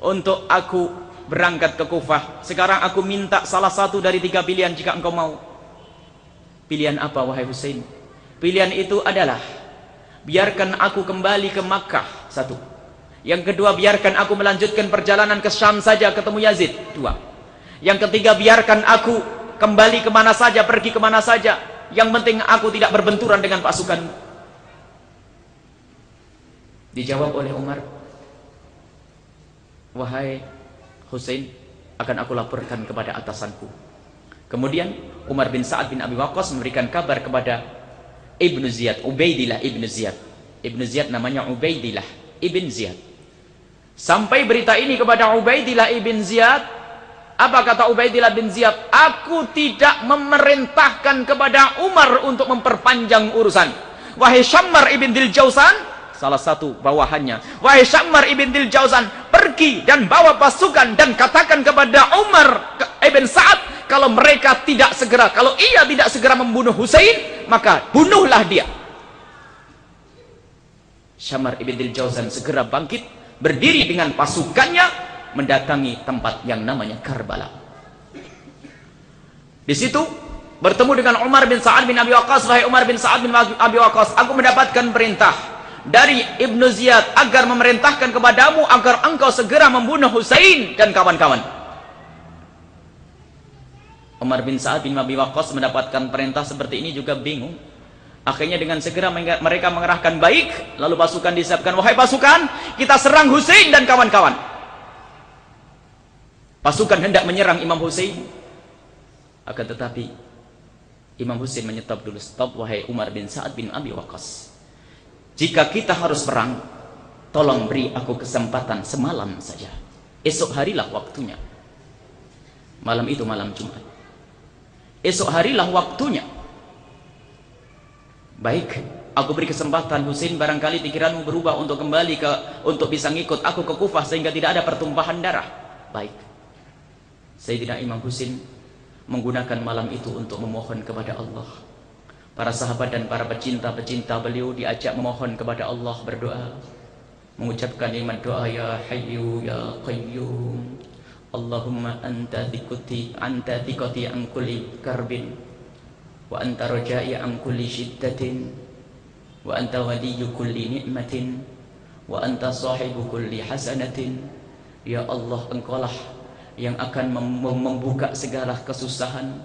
untuk aku berangkat ke Kufah. Sekarang aku minta salah satu dari 3 pilihan jika engkau mau. Pilihan apa wahai Husain? Pilihan itu adalah, biarkan aku kembali ke Makkah, 1. Yang kedua, biarkan aku melanjutkan perjalanan ke Syam saja ketemu Yazid, 2. Yang ketiga, biarkan aku kembali kemana saja, pergi kemana saja, yang penting aku tidak berbenturan dengan pasukan. Dijawab oleh Umar, wahai Husain, akan aku laporkan kepada atasanku. Kemudian Umar bin Sa'ad bin Abi Waqqas memberikan kabar kepada Ibnu Ziyad, Ubaidillah Ibnu Ziyad. Ibnu Ziyad namanya Ubaidillah Ibn Ziyad. Sampai berita ini kepada Ubaidillah Ibn Ziyad. Apa kata Ubaidillah bin Ziyad? Aku tidak memerintahkan kepada Umar untuk memperpanjang urusan. Wahai Syammar ibn Dil Jausan, salah satu bawahannya, wahai Syammar ibn Dil Jausan, pergi dan bawa pasukan dan katakan kepada Umar ibn Sa'ad, kalau mereka tidak segera, kalau ia tidak segera membunuh Husain, maka bunuhlah dia. Syammar ibn Dil Jausan segera bangkit, berdiri dengan pasukannya, mendatangi tempat yang namanya Karbala. Di situ bertemu dengan Umar bin Sa'ad bin Abi Waqqas. Wahai Umar bin Sa'ad bin Abi Waqqas, aku mendapatkan perintah dari Ibnu Ziyad agar memerintahkan kepadamu agar engkau segera membunuh Husain dan kawan-kawan. Umar bin Sa'ad bin Abi Waqqas mendapatkan perintah seperti ini juga bingung. Akhirnya dengan segera mereka mengerahkan baik, lalu pasukan disiapkan. Wahai pasukan, kita serang Husain dan kawan-kawan. Pasukan hendak menyerang Imam Husain, akan tetapi Imam Husain menyetop dulu. Stop wahai Umar bin Sa'ad bin Abi Waqqas, jika kita harus perang, tolong beri aku kesempatan semalam saja. Esok harilah waktunya. Malam itu malam Jumat. Esok harilah waktunya. Baik, aku beri kesempatan Husain, barangkali pikiranmu berubah untuk kembali untuk bisa ngikut aku ke Kufah sehingga tidak ada pertumpahan darah. Baik. Sayyidina Imam Husain menggunakan malam itu untuk memohon kepada Allah. Para sahabat dan para pecinta-pecinta beliau diajak memohon kepada Allah, berdoa, mengucapkan kalimat doa, ya Hayyu ya Qayyum, Allahumma anta thiqati an kulli karbin, wa anta raja'i an kulli shiddatin, wa anta waliyyu kulli ni'matin, wa anta sahibu kulli hasanatin. Ya Allah, engkaulah yang akan membuka segala kesusahan,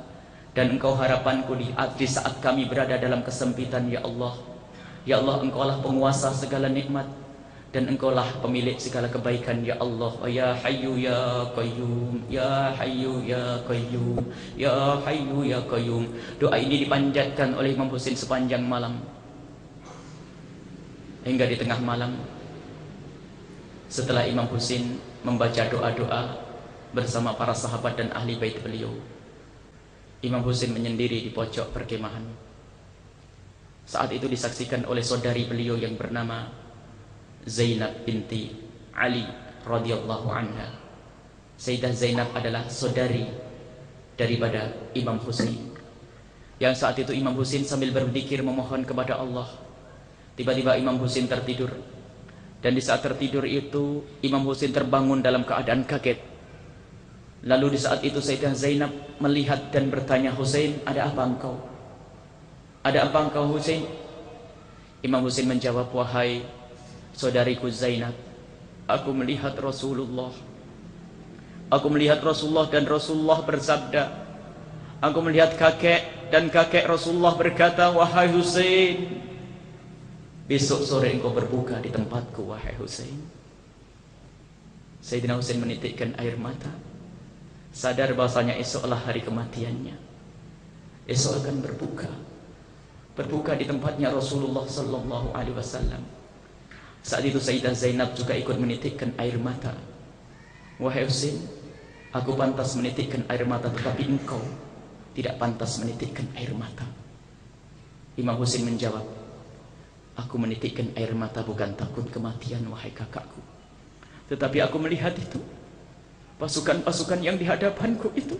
dan engkau harapanku di saat kami berada dalam kesempitan. Ya Allah, ya Allah, engkaulah penguasa segala nikmat, dan engkaulah pemilik segala kebaikan. Ya Allah, ya Hayyu ya Qayyum, ya Hayyu ya Qayyum, ya Hayyu ya Qayyum. Doa ini dipanjatkan oleh Imam Husain sepanjang malam, hingga di tengah malam, setelah Imam Husain membaca doa-doa bersama para sahabat dan ahli bait beliau, Imam Husain menyendiri di pojok perkemahan. Saat itu disaksikan oleh saudari beliau yang bernama Zainab binti Ali radhiyallahu anha. Sayyidah Zainab adalah saudari daripada Imam Husain. Yang saat itu Imam Husain sambil berzikir memohon kepada Allah, tiba-tiba Imam Husain tertidur. Dan di saat tertidur itu Imam Husain terbangun dalam keadaan kaget. Lalu di saat itu Sayyidah Zainab melihat dan bertanya, Husain, ada apa engkau? Ada apa engkau Husain? Imam Husain menjawab, wahai saudariku Zainab, aku melihat Rasulullah. Aku melihat Rasulullah dan Rasulullah bersabda. Aku melihat kakek dan kakek Rasulullah berkata, wahai Husain, besok sore engkau berbuka di tempatku, wahai Husain. Sayyidina Husain menitikkan air mata, sadar bahasanya esoklah hari kematiannya. Esok akan berbuka di tempatnya Rasulullah sallallahu alaihi wasallam. Saat itu Sayyidah Zainab juga ikut menitikkan air mata. Wahai Husain, aku pantas menitikkan air mata, tetapi engkau tidak pantas menitikkan air mata. Imam Husain menjawab, aku menitikkan air mata bukan takut kematian, wahai kakakku, tetapi aku melihat itu pasukan-pasukan yang di hadapanku itu,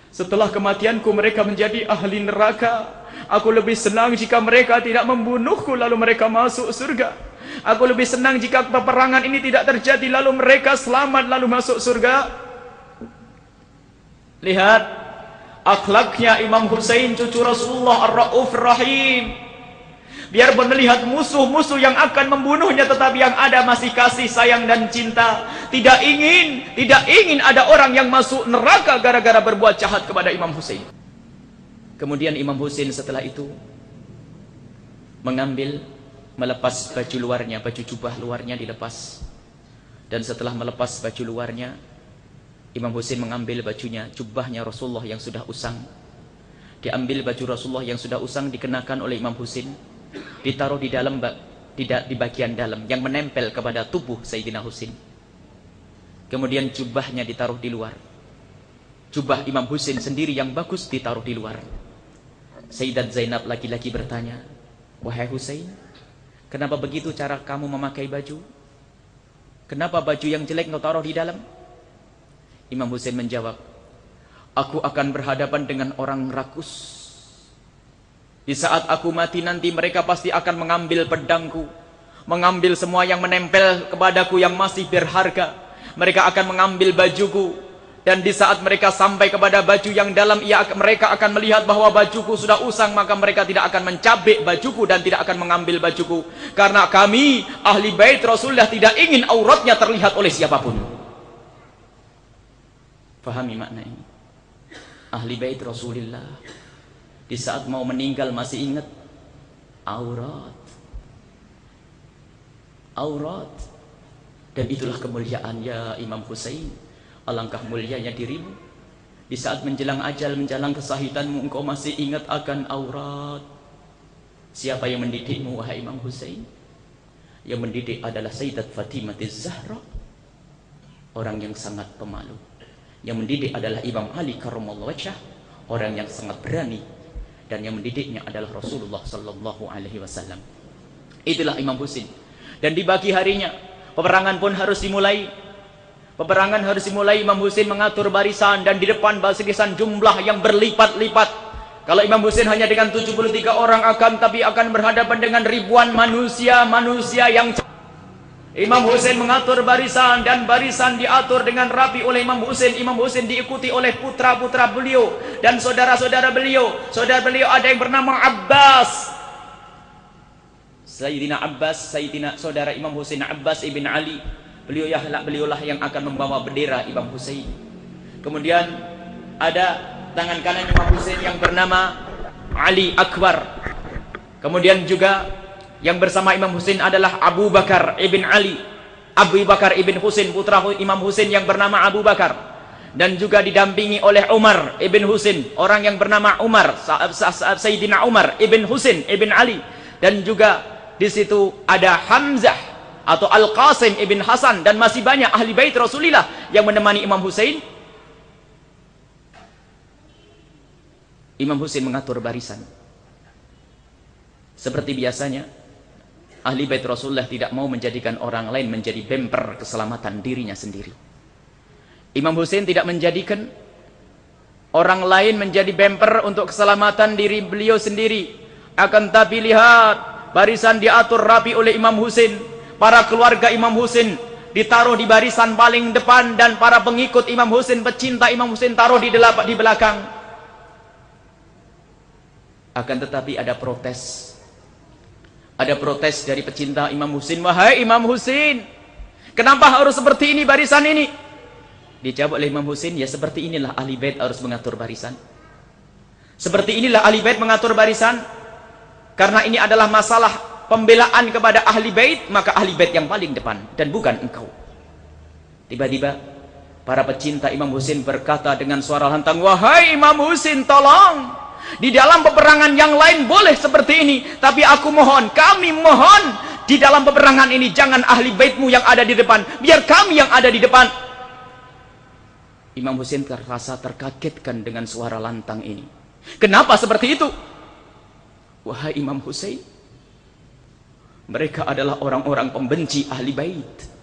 setelah kematianku mereka menjadi ahli neraka. Aku lebih senang jika mereka tidak membunuhku lalu mereka masuk surga. Aku lebih senang jika peperangan ini tidak terjadi lalu mereka selamat lalu masuk surga. Lihat akhlaknya Imam Husain, cucu Rasulullah Ar-Rauf Rahim. Biarpun melihat musuh-musuh yang akan membunuhnya, tetapi yang ada masih kasih sayang dan cinta. Tidak ingin ada orang yang masuk neraka gara-gara berbuat jahat kepada Imam Husain. Kemudian Imam Husain setelah itu melepas baju luarnya, baju jubah luarnya dilepas. Dan setelah melepas baju luarnya, Imam Husain mengambil bajunya, jubahnya Rasulullah yang sudah usang. Diambil baju Rasulullah yang sudah usang, dikenakan oleh Imam Husain, ditaruh di dalam di bagian dalam yang menempel kepada tubuh Sayyidina Husain. Kemudian jubahnya ditaruh di luar. Jubah Imam Husain sendiri yang bagus ditaruh di luar. Sayyidat Zainab lagi-lagi bertanya, "Wahai Husain, kenapa begitu cara kamu memakai baju? Kenapa baju yang jelek kau taruh di dalam?" Imam Husain menjawab, "Aku akan berhadapan dengan orang rakus. Di saat aku mati nanti mereka pasti akan mengambil pedangku, mengambil semua yang menempel kepadaku yang masih berharga. Mereka akan mengambil bajuku, dan di saat mereka sampai kepada baju yang dalam, mereka akan melihat bahwa bajuku sudah usang, maka mereka tidak akan mencabik bajuku dan tidak akan mengambil bajuku. Karena kami ahli bait Rasulullah tidak ingin auratnya terlihat oleh siapapun." Fahami makna ini. Ahli bait Rasulullah di saat mau meninggal masih ingat aurat. Dan itulah kemuliaan ya Imam Husain. Alangkah mulianya dirimu di saat menjelang ajal, menjelang kesahitanmu, engkau masih ingat akan aurat. Siapa yang mendidikmu wahai Imam Husain? Yang mendidik adalah Sayyidat Fatimah Az-Zahra, orang yang sangat pemalu. Yang mendidik adalah Imam Ali karramallahu wajhah, orang yang sangat berani. Dan yang mendidiknya adalah Rasulullah sallallahu alaihi wasallam. Itulah Imam Husain. Dan di pagi harinya peperangan pun harus dimulai. Imam Husain mengatur barisan, dan di depan barisan jumlah yang berlipat-lipat. Kalau Imam Husain hanya dengan 73 orang tapi akan berhadapan dengan ribuan manusia yang Imam Husain mengatur barisan, dan barisan diatur dengan rapi oleh Imam Husain. Imam Husain diikuti oleh putra-putra beliau dan saudara-saudara beliau. Saudara beliau ada yang bernama Abbas. Sayyidina saudara Imam Husain Abbas ibn Ali. Beliaulah yang akan membawa bendera Imam Husain. Kemudian ada tangan kanan Imam Husain yang bernama Ali Akbar. Kemudian juga yang bersama Imam Husain adalah Abu Bakar ibn Ali, Abu Bakar ibn Husain, putra Imam Husain yang bernama Abu Bakar, dan juga didampingi oleh Umar ibn Husain, orang yang bernama Umar, Sayyidina Umar ibn Husain ibn Ali, dan juga di situ ada Hamzah atau Al-Qasim ibn Hasan, dan masih banyak ahli bait Rasulullah yang menemani Imam Husain. Imam Husain mengatur barisan. Seperti biasanya, ahli bait Rasulullah tidak mau menjadikan orang lain menjadi bemper keselamatan dirinya sendiri. Imam Husain tidak menjadikan orang lain menjadi bemper untuk keselamatan diri beliau sendiri. Akan tapi lihat, barisan diatur rapi oleh Imam Husain. Para keluarga Imam Husain ditaruh di barisan paling depan, dan para pengikut Imam Husain, pecinta Imam Husain, taruh di belakang. Akan tetapi ada protes. Ada protes dari pecinta Imam Husain. "Wahai Imam Husain, kenapa harus seperti ini barisan ini?" Dijawab oleh Imam Husain, "Ya seperti inilah ahli bait harus mengatur barisan. Seperti inilah ahli bait mengatur barisan. Karena ini adalah masalah pembelaan kepada ahli bait, maka ahli bait yang paling depan dan bukan engkau." Tiba-tiba para pecinta Imam Husain berkata dengan suara lantang, "Wahai Imam Husain, tolong. Di dalam peperangan yang lain boleh seperti ini, tapi aku mohon, kami mohon, di dalam peperangan ini jangan ahli baitmu yang ada di depan, biar kami yang ada di depan." Imam Husain terasa terkagetkan dengan suara lantang ini. Kenapa seperti itu? Wahai Imam Husain, mereka adalah orang-orang pembenci ahli bait.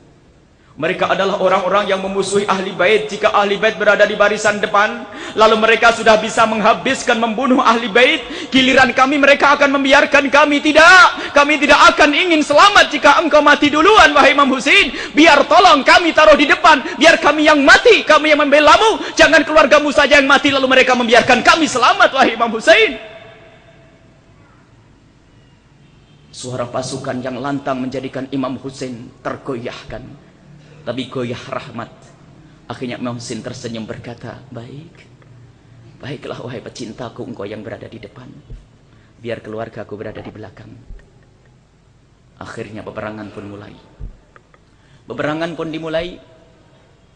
Mereka adalah orang-orang yang memusuhi ahli bait. Jika ahli bait berada di barisan depan, lalu mereka sudah bisa menghabiskan, membunuh ahli bait, giliran kami mereka akan membiarkan kami. Tidak, kami tidak akan ingin selamat jika engkau mati duluan wahai Imam Husain. Biar tolong kami taruh di depan, biar kami yang mati, kami yang membelamu. Jangan keluargamu saja yang mati lalu mereka membiarkan kami selamat wahai Imam Husain. Suara pasukan yang lantang menjadikan Imam Husain tergoyahkan. Tapi goyah rahmat. Akhirnya Imam Husain tersenyum berkata, baiklah wahai pecintaku, engkau yang berada di depan, biar keluargaku berada di belakang. Akhirnya peperangan pun dimulai.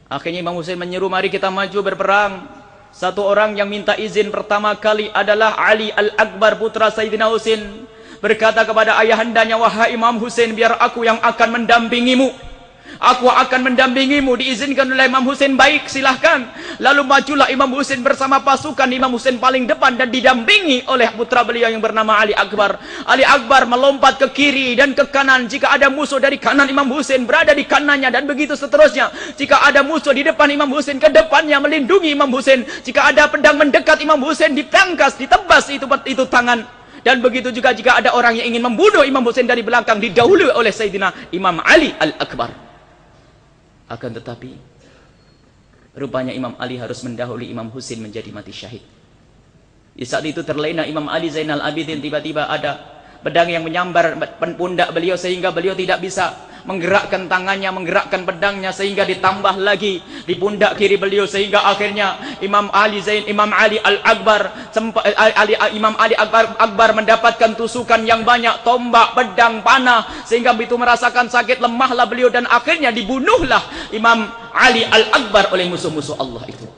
Akhirnya Imam Husain menyeru, mari kita maju berperang. Satu orang yang minta izin pertama kali adalah Ali Al-Akbar, putra Sayyidina Husain. Berkata kepada ayahandanya, wahai Imam Husain, biar aku yang akan mendampingimu. Aku akan mendampingimu. Diizinkan oleh Imam Husain, baik silahkan. Lalu majulah Imam Husain bersama pasukan. Imam Husain paling depan dan didampingi oleh putra beliau yang bernama Ali Akbar. Ali Akbar melompat ke kiri dan ke kanan. Jika ada musuh dari kanan, Imam Husain berada di kanannya, dan begitu seterusnya. Jika ada musuh di depan Imam Husain, ke depannya melindungi Imam Husain. Jika ada pedang mendekat Imam Husain, ditangkas, ditebas itu tangan. Dan begitu juga jika ada orang yang ingin membunuh Imam Husain dari belakang, didahului oleh Sayyidina Imam Ali Al-Akbar. Akan tetapi rupanya Imam Ali harus mendahului Imam Husain menjadi mati syahid. Di saat itu terlena Imam Ali Zainal Abidin, tiba-tiba ada pedang yang menyambar pundak beliau sehingga beliau tidak bisa menggerakkan tangannya, menggerakkan pedangnya, sehingga ditambah lagi di pundak kiri beliau, sehingga akhirnya Imam Ali Al-Akbar Imam Ali Akbar mendapatkan tusukan yang banyak, tombak, pedang, panah, sehingga begitu merasakan sakit, lemahlah beliau, dan akhirnya dibunuhlah Imam Ali Al-Akbar oleh musuh-musuh Allah itu.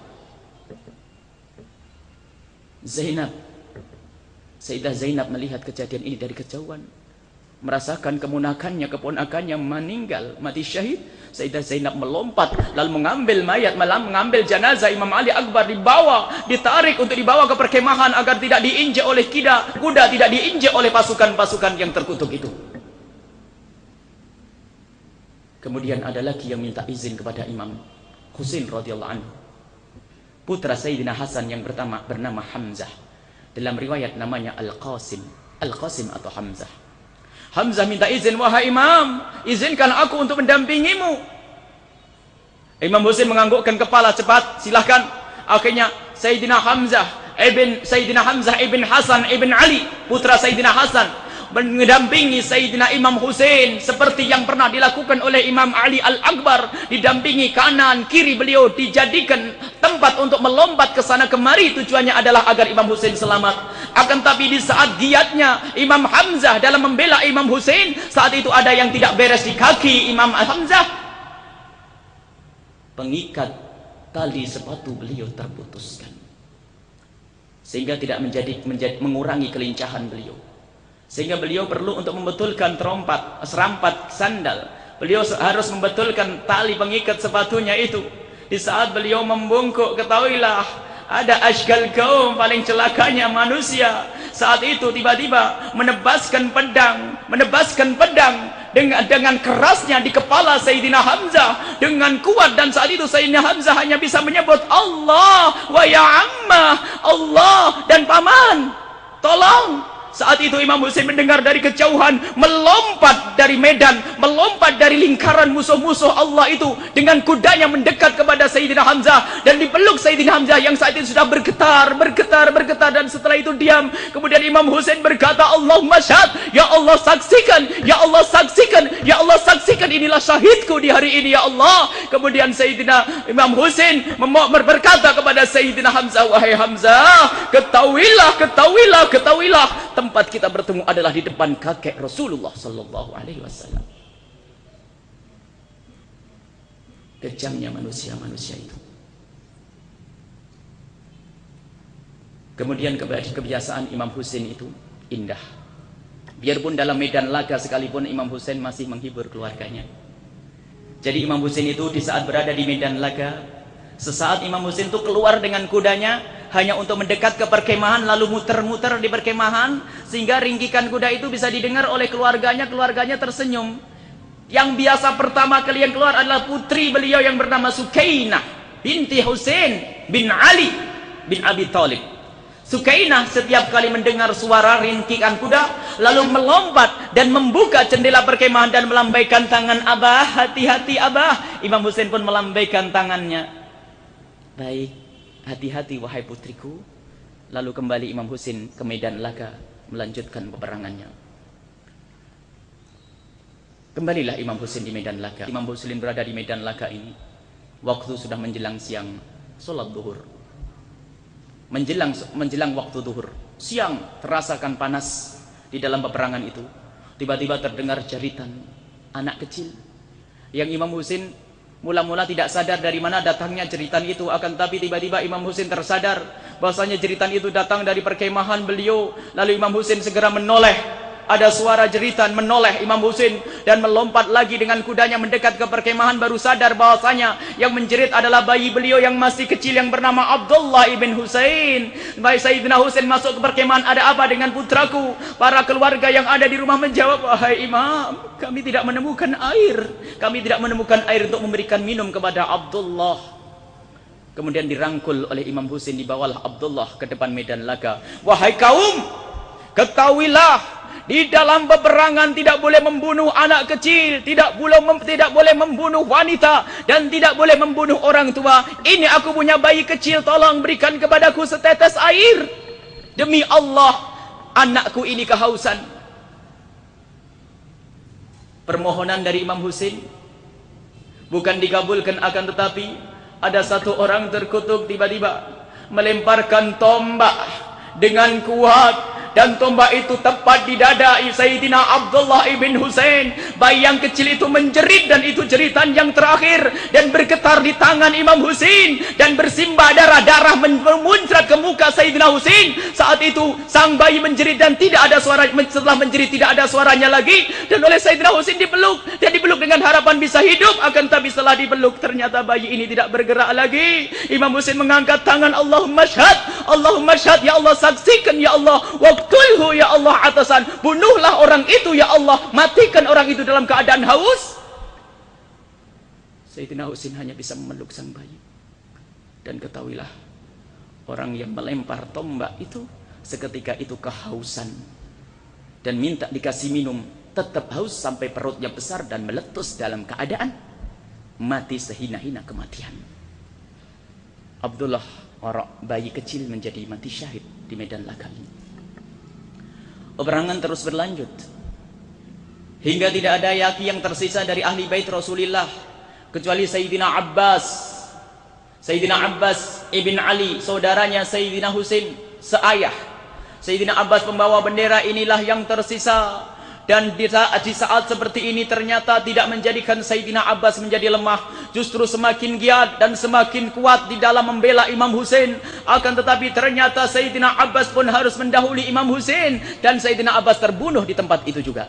Sayyidah Zainab melihat kejadian ini dari kejauhan, merasakan keponakannya meninggal, mati syahid. Sayyidah Zainab melompat lalu mengambil mayat, mengambil jenazah Imam Ali Akbar, ditarik untuk dibawa ke perkemahan agar tidak diinjak oleh kuda, tidak diinjak oleh pasukan-pasukan yang terkutuk itu. Kemudian ada lagi yang minta izin kepada Imam Husain radhiyallahu anhu, putra Sayyidina Hasan yang bernama Hamzah. Dalam riwayat namanya Al-Qasim atau Hamzah. Hamzah minta izin, wahai Imam, izinkan aku untuk mendampingimu. Imam Husain menganggukkan kepala, cepat, silahkan. Akhirnya Sayyidina Hamzah ibn Hasan ibn Ali, putra Sayyidina Hasan, mendampingi Sayyidina Imam Husain seperti yang pernah dilakukan oleh Imam Ali Al-Akbar. Didampingi kanan kiri beliau, dijadikan tempat untuk melompat ke sana kemari. Tujuannya adalah agar Imam Husain selamat. Akan tapi di saat giatnya Imam Hamzah dalam membela Imam Husain, saat itu ada yang tidak beres di kaki Imam Hamzah. Pengikat tali sepatu beliau terputuskan, sehingga tidak mengurangi kelincahan beliau. Sehingga beliau perlu untuk membetulkan serampat sandal. Beliau harus membetulkan tali pengikat sepatunya itu. Di saat beliau membungkuk, ketahuilah ada ashkal kaum, paling celakanya manusia. Saat itu tiba-tiba menebaskan pedang dengan kerasnya di kepala Sayyidina Hamzah dengan kuat. Dan saat itu Sayyidina Hamzah hanya bisa menyebut Allah wa ya ammah, Allah dan paman, tolong. Saat itu Imam Husain mendengar dari kejauhan, melompat dari medan, melompat dari lingkaran musuh-musuh Allah itu, dengan kudanya mendekat kepada Sayyidina Hamzah dan dipeluk Sayyidina Hamzah yang saat itu sudah bergetar, dan setelah itu diam. Kemudian Imam Husain berkata, Allahumma syahad, ya Allah saksikan, ya Allah saksikan, ya Allah saksikan, inilah syahidku di hari ini ya Allah. Kemudian Sayyidina Imam Husain berkata kepada Sayyidina Hamzah, wahai Hamzah, ketahuilah, tempat kita bertemu adalah di depan kakek Rasulullah sallallahu alaihi wasallam. Kejamnya manusia itu. Kemudian kebiasaan Imam Husain itu indah. Biarpun dalam medan laga sekalipun, Imam Husain masih menghibur keluarganya. Jadi Imam Husain itu di saat berada di medan laga, sesaat Imam Husain itu keluar dengan kudanya hanya untuk mendekat ke perkemahan, lalu muter-muter di perkemahan, sehingga ringkikan kuda itu bisa didengar oleh keluarganya tersenyum. Yang biasa pertama kali yang keluar adalah putri beliau yang bernama Sukainah binti Husain bin Ali bin Abi Thalib. Sukainah setiap kali mendengar suara ringkikan kuda, lalu melompat dan membuka jendela perkemahan dan melambaikan tangan, Abah, hati-hati Abah. Imam Husain pun melambaikan tangannya, baik, hati-hati wahai putriku. Lalu kembali Imam Husain ke medan laga melanjutkan peperangannya. Kembalilah Imam Husain di medan laga. Imam Husain berada di medan laga ini, waktu sudah menjelang siang, sholat duhur. Menjelang waktu duhur, siang terasakan panas di dalam peperangan itu. Tiba-tiba terdengar jeritan anak kecil yang Imam Husain Mula-mula tidak sadar dari mana datangnya jeritan itu, akan tapi tiba-tiba Imam Husain tersadar bahwasanya jeritan itu datang dari perkemahan beliau. Lalu Imam Husain segera menoleh. Ada suara jeritan, menoleh Imam Husain dan melompat lagi dengan kudanya mendekat ke perkemahan, baru sadar bahwasanya yang menjerit adalah bayi beliau yang masih kecil yang bernama Abdullah ibn Husain. Baik Sayyidina Husain masuk ke perkemahan, ada apa dengan putraku? Para keluarga yang ada di rumah menjawab, wahai Imam, kami tidak menemukan air. Kami tidak menemukan air untuk memberikan minum kepada Abdullah. Kemudian dirangkul oleh Imam Husain, dibawalah Abdullah ke depan medan laga. Wahai kaum, ketahuilah, di dalam peperangan tidak boleh membunuh anak kecil, tidak boleh membunuh wanita, dan tidak boleh membunuh orang tua. Ini aku punya bayi kecil, tolong berikan kepadaku setetes air. Demi Allah, anakku ini kehausan. Permohonan dari Imam Husain bukan dikabulkan, akan tetapi ada satu orang terkutuk tiba-tiba melemparkan tombak dengan kuat, dan tombak itu tepat di dada Sayyidina Abdullah ibn Husain. Bayi yang kecil itu menjerit, dan itu jeritan yang terakhir, dan bergetar di tangan Imam Husain dan bersimbah darah-darah memuncrat ke muka Sayyidina Husain. Saat itu sang bayi menjerit dan tidak ada suara, setelah menjerit tidak ada suaranya lagi, dan oleh Sayyidina Husain dipeluk, dan dipeluk dengan harapan bisa hidup. Akan tapi setelah dipeluk ternyata bayi ini tidak bergerak lagi. Imam Husain mengangkat tangan, Allahumma syahad, Allahumma syahad, ya Allah saksikan ya Allah, waqtulhu ya Allah atasan, bunuhlah orang itu ya Allah, matikan orang itu dalam keadaan haus. Sayyidina Husain hanya bisa memeluk sang bayi. Dan ketahuilah, orang yang melempar tombak itu seketika itu kehausan dan minta dikasih minum, tetap haus sampai perutnya besar dan meletus dalam keadaan mati sehina-hina kematian. Abdullah, orang bayi kecil, menjadi mati syahid di medan laga ini. Peperangan terus berlanjut hingga tidak ada lagi yang tersisa dari ahli bait Rasulullah kecuali Sayyidina Abbas. Sayyidina Abbas ibn Ali, saudaranya Sayyidina Husain seayah. Sayyidina Abbas pembawa bendera inilah yang tersisa. Dan di saat seperti ini ternyata tidak menjadikan Sayyidina Abbas menjadi lemah, justru semakin giat dan semakin kuat di dalam membela Imam Husain. Akan tetapi ternyata Sayyidina Abbas pun harus mendahului Imam Husain, dan Sayyidina Abbas terbunuh di tempat itu juga.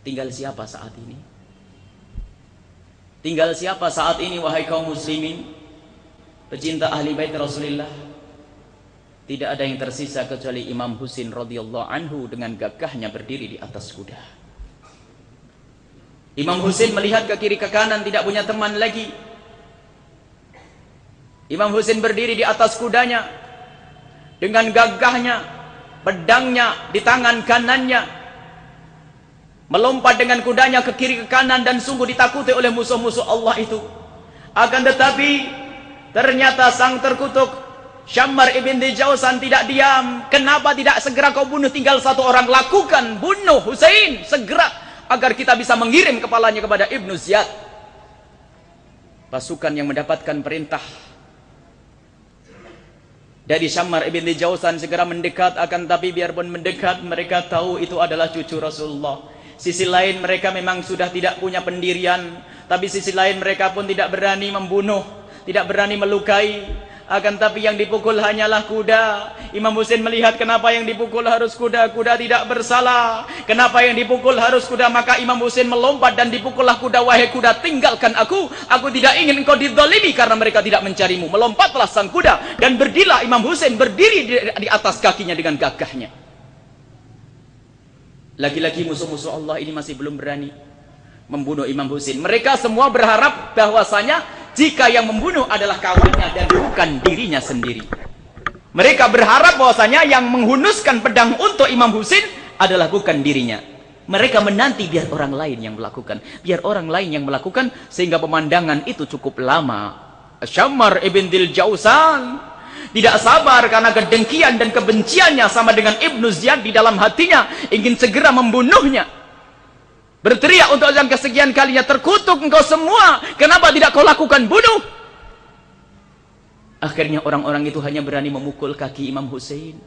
Tinggal siapa saat ini? Tinggal siapa saat ini, wahai kaum muslimin, pecinta ahli bait Rasulullah? Tidak ada yang tersisa kecuali Imam Husain radhiyallahu anhu dengan gagahnya berdiri di atas kuda. Imam Husain melihat ke kiri ke kanan, tidak punya teman lagi. Imam Husain berdiri di atas kudanya dengan gagahnya, pedangnya di tangan kanannya, melompat dengan kudanya ke kiri ke kanan, dan sungguh ditakuti oleh musuh-musuh Allah itu. Akan tetapi ternyata sang terkutuk Syammar ibn Dijausan tidak diam. Kenapa tidak segera kau bunuh? Tinggal satu orang, lakukan, bunuh Husain segera, agar kita bisa mengirim kepalanya kepada Ibnu Ziyad. Pasukan yang mendapatkan perintah dari Syammar ibn Dijausan segera mendekat. Akan tapi biarpun mendekat, mereka tahu itu adalah cucu Rasulullah. Sisi lain mereka memang sudah tidak punya pendirian, tapi sisi lain mereka pun tidak berani membunuh, tidak berani melukai. Akan tapi yang dipukul hanyalah kuda. Imam Husain melihat kenapa yang dipukul harus kuda, kuda tidak bersalah. Kenapa yang dipukul harus kuda? Maka Imam Husain melompat dan dipukullah kuda. Wahai kuda, tinggalkan aku tidak ingin engkau dizalimi karena mereka tidak mencarimu. Melompatlah sang kuda dan berdirilah Imam Husain, berdiri di atas kakinya dengan gagahnya. Lagi-lagi musuh-musuh Allah ini masih belum berani membunuh Imam Husain. Mereka semua berharap bahwasanya jika yang membunuh adalah kawannya dan bukan dirinya sendiri. Mereka berharap bahwasanya yang menghunuskan pedang untuk Imam Husain adalah bukan dirinya. Mereka menanti biar orang lain yang melakukan, biar orang lain yang melakukan, sehingga pemandangan itu cukup lama. Syammar ibn Dijausan tidak sabar karena kedengkian dan kebenciannya sama dengan Ibnu Ziyad di dalam hatinya, ingin segera membunuhnya. Berteriak untuk yang kesekian kalinya, terkutuk engkau semua, kenapa tidak kau lakukan, bunuh. Akhirnya orang-orang itu hanya berani memukul kaki Imam Husain.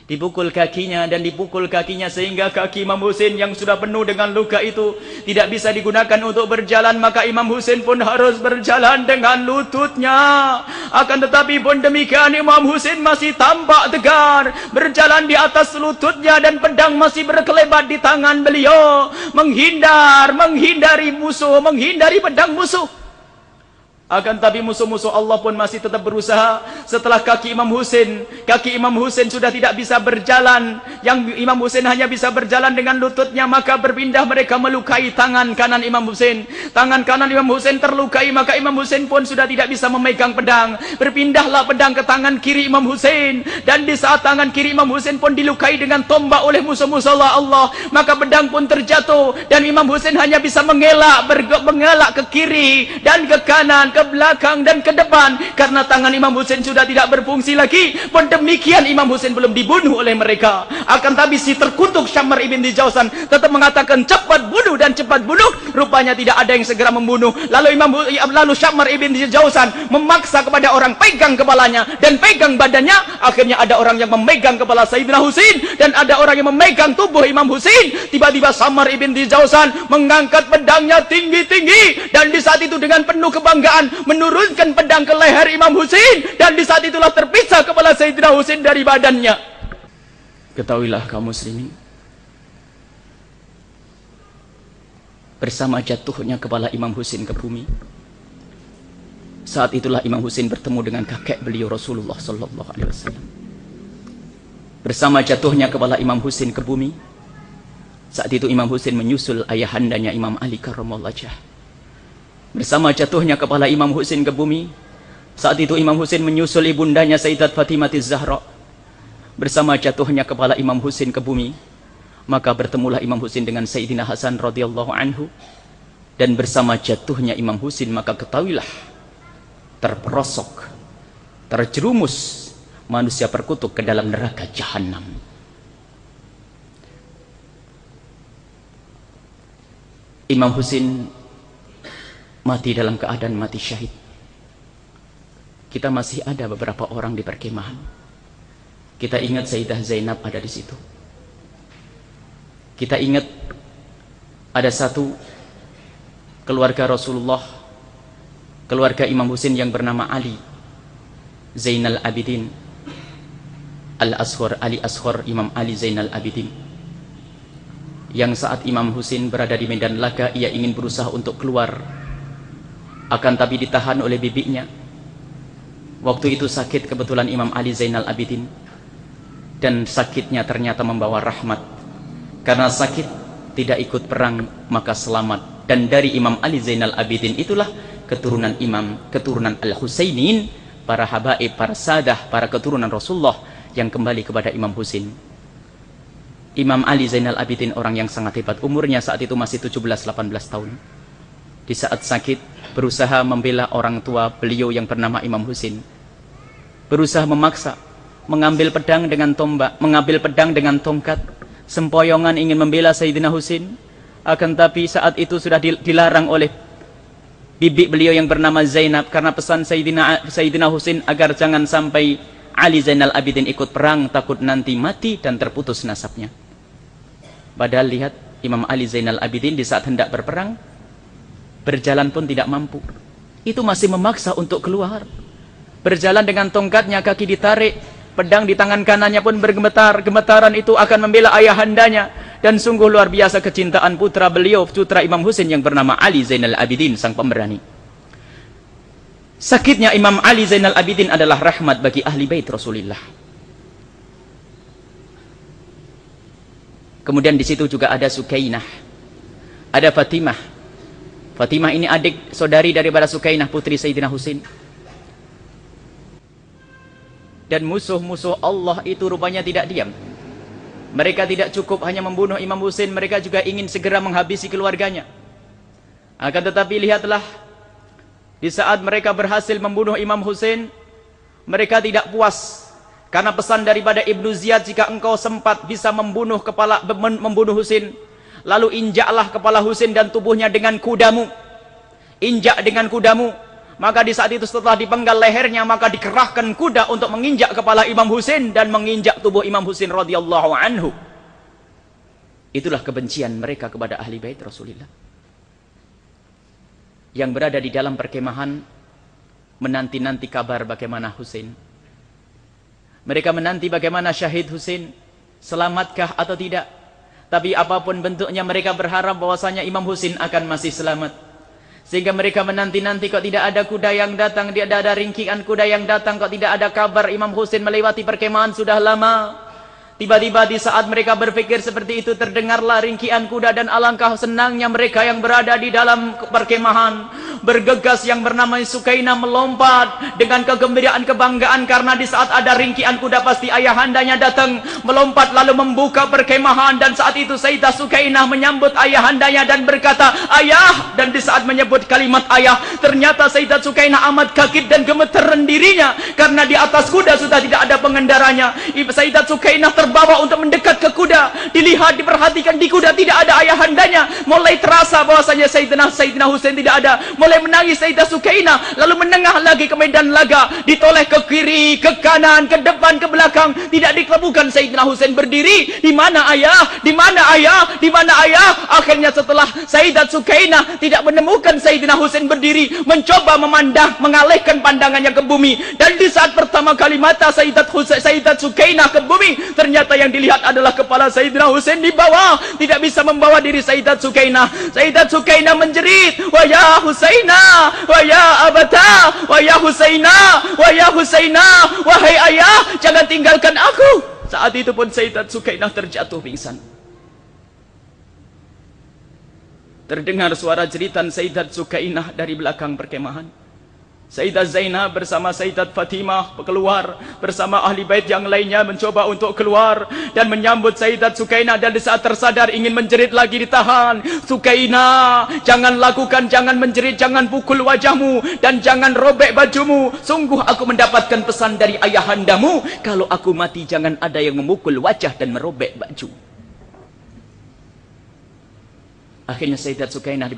Dipukul kakinya dan dipukul kakinya sehingga kaki Imam Husain yang sudah penuh dengan luka itu tidak bisa digunakan untuk berjalan. Maka Imam Husain pun harus berjalan dengan lututnya. Akan tetapi pun demikian Imam Husain masih tampak tegar, berjalan di atas lututnya dan pedang masih berkelebat di tangan beliau, menghindari musuh, menghindari pedang musuh. Akan tapi musuh-musuh Allah pun masih tetap berusaha. Setelah kaki Imam Husain sudah tidak bisa berjalan, yang Imam Husain hanya bisa berjalan dengan lututnya, maka berpindah mereka melukai tangan kanan Imam Husain. Tangan kanan Imam Husain terlukai, maka Imam Husain pun sudah tidak bisa memegang pedang. Berpindahlah pedang ke tangan kiri Imam Husain, dan di saat tangan kiri Imam Husain pun dilukai dengan tombak oleh musuh-musuh Allah, maka pedang pun terjatuh dan Imam Husain hanya bisa mengelak ke kiri dan ke kanan, ke belakang dan ke depan, karena tangan Imam Husain sudah tidak berfungsi lagi. Pun demikian Imam Husain belum dibunuh oleh mereka. Akan tapi si terkutuk Syammar ibn Jausan tetap mengatakan cepat bunuh dan cepat bunuh. Rupanya tidak ada yang segera membunuh. Lalu Syammar ibn Jausan memaksa kepada orang pegang kepalanya dan pegang badannya. Akhirnya ada orang yang memegang kepala Sayyidina Husain dan ada orang yang memegang tubuh Imam Husain. Tiba-tiba Syammar ibn Jausan mengangkat pedangnya tinggi-tinggi, dan di saat itu dengan penuh kebanggaan menurunkan pedang ke leher Imam Husain, dan di saat itulah terpisah kepala Sayyidina Husain dari badannya. Ketahuilah kaum muslimin, bersama jatuhnya kepala Imam Husain ke bumi, saat itulah Imam Husain bertemu dengan kakek beliau Rasulullah sallallahu alaihi wasallam. Bersama jatuhnya kepala Imam Husain ke bumi, saat itu Imam Husain menyusul ayahandanya Imam Ali karramallahu wajhah. Bersama jatuhnya kepala Imam Husain ke bumi, saat itu Imam Husain menyusul ibundanya Sayyidat Fatimah Az-Zahra. Bersama jatuhnya kepala Imam Husain ke bumi, maka bertemulah Imam Husain dengan Sayyidina Hasan radhiyallahu anhu. Dan bersama jatuhnya Imam Husain, maka ketahuilah terperosok, terjerumus manusia perkutuk ke dalam neraka jahanam. Imam Husain mati dalam keadaan mati syahid. Kita masih ada beberapa orang di perkemahan. Kita ingat Sayyidah Zainab ada di situ. Kita ingat ada satu keluarga Rasulullah, keluarga Imam Husain yang bernama Ali Zainal Abidin Al-Asghar, Ali Asghar, Imam Ali Zainal Abidin, yang saat Imam Husain berada di medan laga, ia ingin berusaha untuk keluar, akan tapi ditahan oleh bibinya. Waktu itu sakit kebetulan Imam Ali Zainal Abidin, dan sakitnya ternyata membawa rahmat. Karena sakit tidak ikut perang maka selamat. Dan dari Imam Ali Zainal Abidin itulah keturunan keturunan Al-Husainin, para habaib, para sadah, para keturunan Rasulullah yang kembali kepada Imam Husain. Imam Ali Zainal Abidin orang yang sangat hebat. Umurnya saat itu masih 17-18 tahun. Di saat sakit berusaha membela orang tua beliau yang bernama Imam Husain. Berusaha memaksa mengambil pedang dengan tombak, mengambil pedang dengan tongkat, sempoyongan ingin membela Sayyidina Husain. Akan tapi saat itu sudah dilarang oleh bibi beliau yang bernama Zainab, karena pesan Sayyidina Husain agar jangan sampai Ali Zainal Abidin ikut perang, takut nanti mati dan terputus nasabnya. Padahal lihat Imam Ali Zainal Abidin di saat hendak berperang, berjalan pun tidak mampu. Itu masih memaksa untuk keluar. Berjalan dengan tongkatnya, kaki ditarik, pedang di tangan kanannya pun bergemetar. Gemetaran itu akan membela ayahandanya. Dan sungguh luar biasa kecintaan putra beliau, putra Imam Husain yang bernama Ali Zainal Abidin, sang pemberani. Sakitnya Imam Ali Zainal Abidin adalah rahmat bagi ahli bait Rasulullah. Kemudian di situ juga ada Sukainah, ada Fatimah. Fatimah ini adik saudari daripada Sukainah, putri Sayyidina Husain. Dan musuh-musuh Allah itu rupanya tidak diam. Mereka tidak cukup hanya membunuh Imam Husain, mereka juga ingin segera menghabisi keluarganya. Akan tetapi lihatlah, di saat mereka berhasil membunuh Imam Husain, mereka tidak puas. Karena pesan daripada Ibnu Ziyad, jika engkau sempat bisa membunuh Husain, lalu injaklah kepala Husain dan tubuhnya dengan kudamu. Injak dengan kudamu. Maka di saat itu setelah dipenggal lehernya, maka dikerahkan kuda untuk menginjak kepala Imam Husain dan menginjak tubuh Imam Husain radhiyallahu anhu. Itulah kebencian mereka kepada ahli bait Rasulullah. Yang berada di dalam perkemahan menanti-nanti kabar bagaimana Husain. Mereka menanti bagaimana syahid Husain, selamatkah atau tidak. Tapi apapun bentuknya mereka berharap bahwasanya Imam Husain akan masih selamat. Sehingga mereka menanti-nanti kok tidak ada kuda yang datang, tidak ada ringkian kuda yang datang, kok tidak ada kabar Imam Husain melewati perkemahan sudah lama. Tiba-tiba di saat mereka berpikir seperti itu, terdengarlah ringkian kuda dan alangkah senangnya mereka yang berada di dalam perkemahan. Bergegas yang bernama Sukainah melompat dengan kegembiraan kebanggaan karena di saat ada ringkian kuda pasti ayahandanya datang, melompat lalu membuka perkemahan. Dan saat itu Sayyidah Sukainah menyambut ayahandanya dan berkata, "Ayah." Dan di saat menyebut kalimat ayah, ternyata Sayyidah Sukainah amat kaget dan gemeteran dirinya karena di atas kuda sudah tidak ada pengendaranya. Sayyidah Sukainah terbawa untuk mendekat ke kuda. Dilihat, diperhatikan di kuda tidak ada ayahandanya. Mulai terasa bahwasanya Sayyidina Husain tidak ada. Mulai menangis Sayyidah Sukainah, lalu menengah lagi ke medan laga, ditoleh ke kiri, ke kanan, ke depan, ke belakang, tidak ditemukan Sayyidina Husain berdiri. Di mana ayah? Di mana ayah? Di mana ayah? Akhirnya setelah Sayyidah Sukainah tidak menemukan Sayyidina Husain berdiri, mencoba memandang, mengalihkan pandangannya ke bumi. Dan di saat pertama kali mata Sayyidah Sukainah ke bumi, ternyata yang dilihat adalah kepala Sayyidina Husain di bawah. Tidak bisa membawa diri Sayyidah Sukainah. Sayyidah Sukainah menjerit, "Wa ya Husaina, wa ya abata, wa ya Husaina, wa ya Husaina, wahai ayah, jangan tinggalkan aku." Saat itu pun Sayyidah Sukainah terjatuh pingsan. Terdengar suara jeritan Sayyidah Sukainah dari belakang perkemahan. Sayyidah Zainab bersama Sayyidat Fatimah keluar bersama ahli bait yang lainnya, mencoba untuk keluar dan menyambut Sayyidat Sukainah. Dan di saat tersadar ingin menjerit lagi ditahan. "Sukainah, jangan lakukan, jangan menjerit, jangan pukul wajahmu dan jangan robek bajumu. Sungguh aku mendapatkan pesan dari ayahandamu, kalau aku mati jangan ada yang memukul wajah dan merobek baju." Akhirnya Sayyidat Sukainah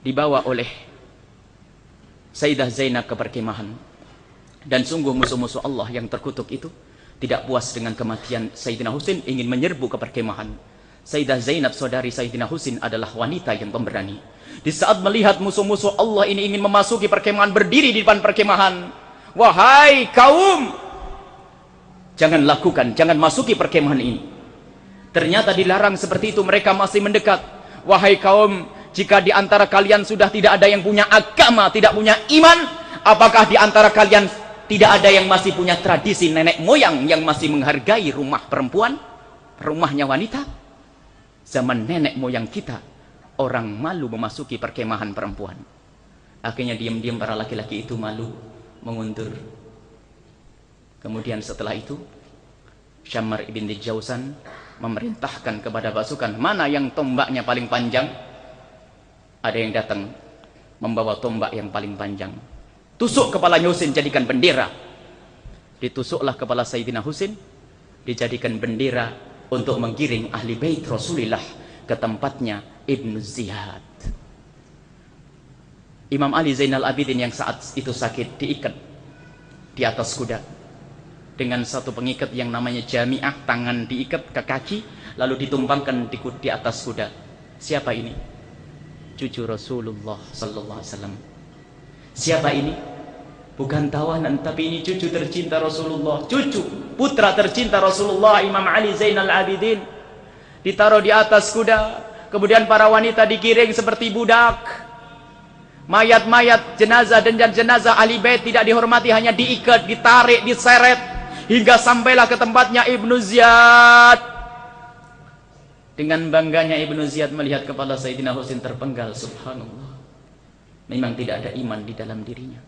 dibawa oleh Sayyidah Zainab ke perkemahan. Dan sungguh musuh-musuh Allah yang terkutuk itu tidak puas dengan kematian Sayyidina Husain, ingin menyerbu ke perkemahan. Sayyidah Zainab, saudari Sayyidina Husain, adalah wanita yang pemberani. Di saat melihat musuh-musuh Allah ini ingin memasuki perkemahan, berdiri di depan perkemahan, "Wahai kaum, jangan lakukan, jangan masuki perkemahan ini." Ternyata dilarang seperti itu, mereka masih mendekat. "Wahai kaum, jika di antara kalian sudah tidak ada yang punya agama, tidak punya iman, apakah di antara kalian tidak ada yang masih punya tradisi nenek moyang yang masih menghargai rumah perempuan, rumahnya wanita? Zaman nenek moyang kita, orang malu memasuki perkemahan perempuan." Akhirnya diam-diam para laki-laki itu malu, mengundur. Kemudian setelah itu, Syammar ibn Jauzan memerintahkan kepada pasukan, mana yang tombaknya paling panjang? Ada yang datang membawa tombak yang paling panjang. Tusuk kepalanya Husain, jadikan bendera. Ditusuklah kepala Sayyidina Husain, dijadikan bendera untuk menggiring ahli bait Rasulullah ke tempatnya Ibnu Ziyad. Imam Ali Zainal Abidin yang saat itu sakit diikat di atas kuda dengan satu pengikat yang namanya jami'ah, tangan diikat ke kaki lalu ditumpangkan di atas kuda. Siapa ini? Cucu Rasulullah sallallahu alaihi wasallam. Siapa ini? Bukan tawanan, tapi ini cucu tercinta Rasulullah, cucu putra tercinta Rasulullah, Imam Ali Zainal Abidin. Ditaruh di atas kuda, kemudian para wanita digiring seperti budak. Mayat-mayat, jenazah dan jenazah ahli bait tidak dihormati, hanya diikat, ditarik, diseret hingga sampailah ke tempatnya Ibnu Ziyad. Dengan bangganya Ibnu Ziyad melihat kepala Sayyidina Husain terpenggal. Subhanallah, memang tidak ada iman di dalam dirinya.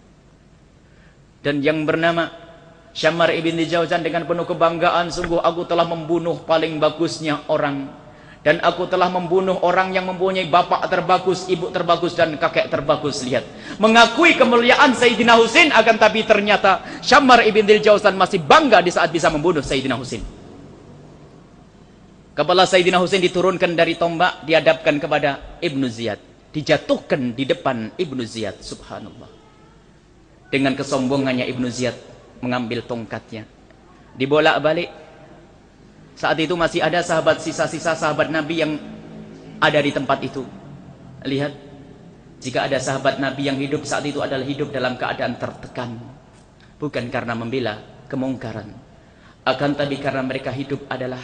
Dan yang bernama Syammar ibn Jauzan dengan penuh kebanggaan, "Sungguh aku telah membunuh paling bagusnya orang, dan aku telah membunuh orang yang mempunyai bapak terbagus, ibu terbagus, dan kakek terbagus." Lihat, mengakui kemuliaan Sayyidina Husain, akan tapi ternyata Syammar ibn Jauzan masih bangga di saat bisa membunuh Sayyidina Husain. Kepala Sayyidina Husain diturunkan dari tombak, dihadapkan kepada Ibnu Ziyad. dijatuhkan di depan Ibnu Ziyad. Subhanallah. Dengan kesombongannya Ibnu Ziyad mengambil tongkatnya, dibolak-balik. Saat itu masih ada sahabat, sisa-sisa sahabat Nabi yang ada di tempat itu. Lihat, jika ada sahabat Nabi yang hidup saat itu adalah hidup dalam keadaan tertekan, bukan karena membela kemungkaran, akan tapi karena mereka hidup adalah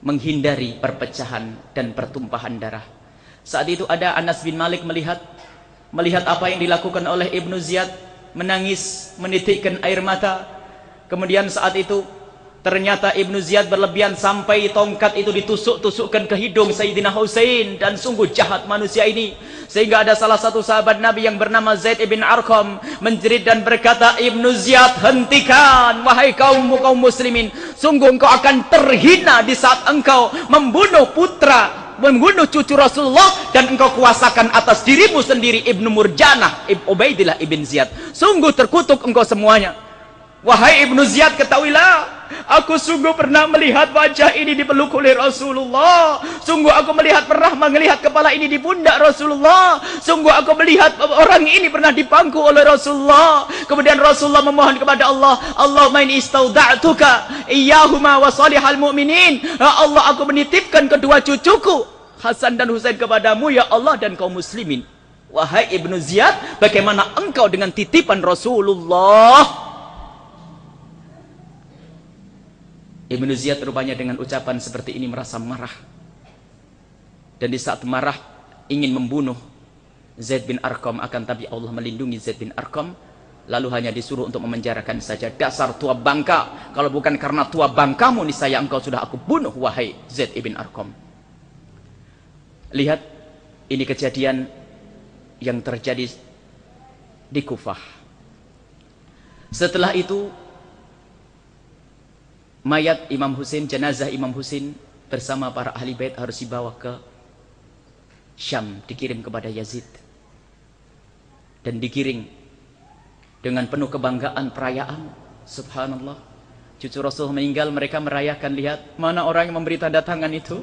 menghindari perpecahan dan pertumpahan darah. Saat itu ada Anas bin Malik melihat apa yang dilakukan oleh Ibnu Ziyad, menangis, menitikkan air mata. Kemudian saat itu ternyata Ibnu Ziyad berlebihan sampai tongkat itu ditusuk-tusukkan ke hidung Sayyidina Husain, dan sungguh jahat manusia ini. Sehingga ada salah satu sahabat Nabi yang bernama Zaid ibn Arqam menjerit dan berkata, Ibnu Ziyad, hentikan wahai kaum muslimin, sungguh engkau akan terhina di saat engkau membunuh cucu Rasulullah, dan engkau kuasakan atas dirimu sendiri Ibnu Murjanah, Ubaidillah ibn Ziyad. Sungguh terkutuk engkau semuanya. Wahai Ibnu Ziyad, ketahuilah, aku sungguh pernah melihat wajah ini dipeluk oleh Rasulullah. Sungguh aku pernah melihat kepala ini di pundak Rasulullah. Sungguh aku melihat orang ini pernah dipangku oleh Rasulullah. Kemudian Rasulullah memohon kepada Allah, Allahumma inni istauda'tuka iyyahuma wa salihal mu'minin. Ya Allah, aku menitipkan kedua cucuku Hasan dan Husain kepadamu, ya Allah, dan kaum muslimin. Wahai Ibnu Ziyad, bagaimana engkau dengan titipan Rasulullah? Ibnu Ziyad rupanya dengan ucapan seperti ini merasa marah. Dan di saat marah ingin membunuh Zaid bin Arqam, akan tapi Allah melindungi Zaid bin Arqam, lalu hanya disuruh untuk memenjarakan saja. Dasar tua bangka, kalau bukan karena tua bangkamu niscaya engkau sudah aku bunuh wahai Zaid ibn Arqam. Lihat, ini kejadian yang terjadi di Kufah. Setelah itu mayat Imam Husain, jenazah Imam Husain bersama para ahli bait harus dibawa ke Syam, dikirim kepada Yazid dan digiring dengan penuh kebanggaan, perayaan. Subhanallah, cucu Rasul meninggal, mereka merayakan. Lihat, mana orang yang memberi tanda tangan itu?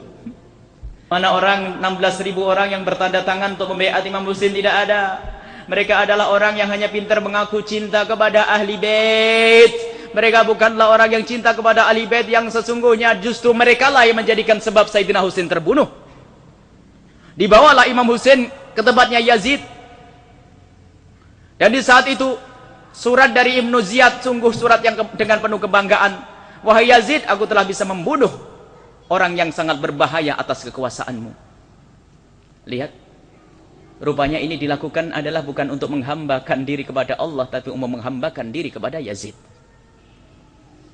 Mana orang 16.000 orang yang bertanda tangan untuk membaiat Imam Husain? Tidak ada. Mereka adalah orang yang hanya pintar mengaku cinta kepada ahli bait. Mereka bukanlah orang yang cinta kepada ahli bait yang sesungguhnya. Justru mereka lah yang menjadikan sebab Sayyidina Husain terbunuh. Dibawalah Imam Husain ke tempatnya Yazid. Dan di saat itu surat dari Ibnu Ziyad, sungguh surat yang dengan penuh kebanggaan. Wahai Yazid, aku telah bisa membunuh orang yang sangat berbahaya atas kekuasaanmu. Lihat, rupanya ini dilakukan adalah bukan untuk menghambakan diri kepada Allah, tapi untuk menghambakan diri kepada Yazid.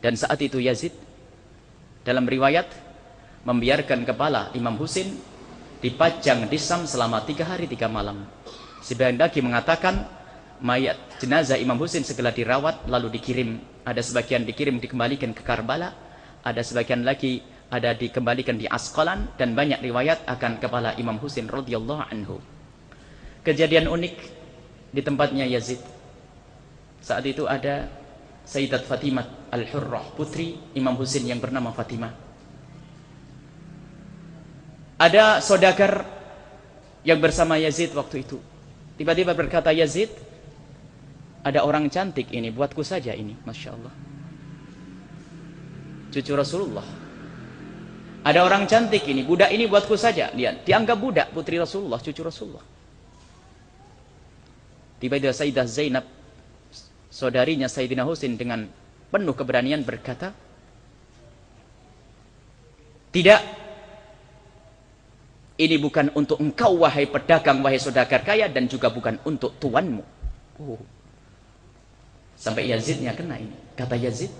Dan saat itu Yazid dalam riwayat membiarkan kepala Imam Husain dipajang di Syam selama 3 hari 3 malam. Sebagian lagi mengatakan mayat jenazah Imam Husain segera dirawat lalu dikirim. Ada sebagian dikirim dikembalikan ke Karbala, ada sebagian lagi ada dikembalikan di Asqalan, dan banyak riwayat akan kepala Imam Husain radhiyallahu anhu. Kejadian unik di tempatnya Yazid. Saat itu ada Sayyidat Fatimah Al-Hurrah, putri Imam Husain yang bernama Fatimah. Ada saudagar yang bersama Yazid waktu itu. Tiba-tiba berkata, Yazid, ada orang cantik ini, buatku saja ini, Masya Allah. Cucu Rasulullah. Ada orang cantik ini, budak ini buatku saja. Lihat, dianggap budak, putri Rasulullah, cucu Rasulullah. Tiba-tiba Sayyidah Zainab, saudarinya Sayyidina Husain, dengan penuh keberanian berkata, tidak, ini bukan untuk engkau wahai pedagang, wahai saudagar kaya, dan juga bukan untuk tuanmu. Sampai Yazidnya kena ini. Kata Yazid,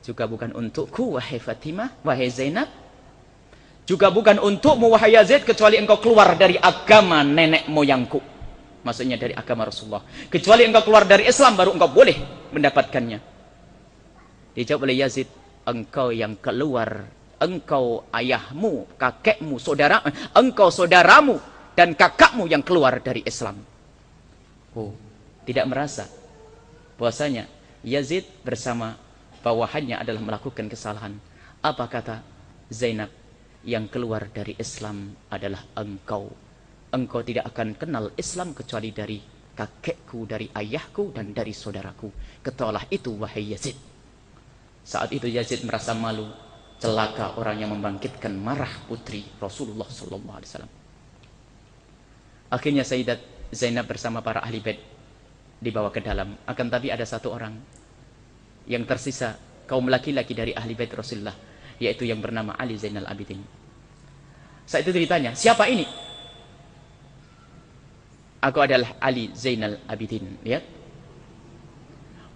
juga bukan untukku wahai Fatimah, wahai Zainab, juga bukan untukmu wahai Yazid, kecuali engkau keluar dari agama nenek moyangku. Maksudnya dari agama Rasulullah. Kecuali engkau keluar dari Islam, baru engkau boleh mendapatkannya. Dijawab oleh Yazid, engkau yang keluar, engkau ayahmu, kakekmu, engkau saudaramu dan kakakmu yang keluar dari Islam. Tidak merasa bahwasanya Yazid bersama bawahannya adalah melakukan kesalahan. Apa kata Zainab? Yang keluar dari Islam adalah engkau. engkau tidak akan kenal Islam kecuali dari kakekku, dari ayahku, dan dari saudaraku. Ketahuilah itu, wahai Yazid. Saat itu Yazid merasa malu, celaka orang yang membangkitkan marah putri Rasulullah SAW. Akhirnya Sayyidat Zainab bersama para ahli bait dibawa ke dalam. Akan tapi ada satu orang yang tersisa, kaum laki-laki dari ahli bait Rasulullah, yaitu yang bernama Ali Zainal Abidin. Saat itu ditanya, siapa ini? Aku adalah Ali Zainal Abidin. Lihat.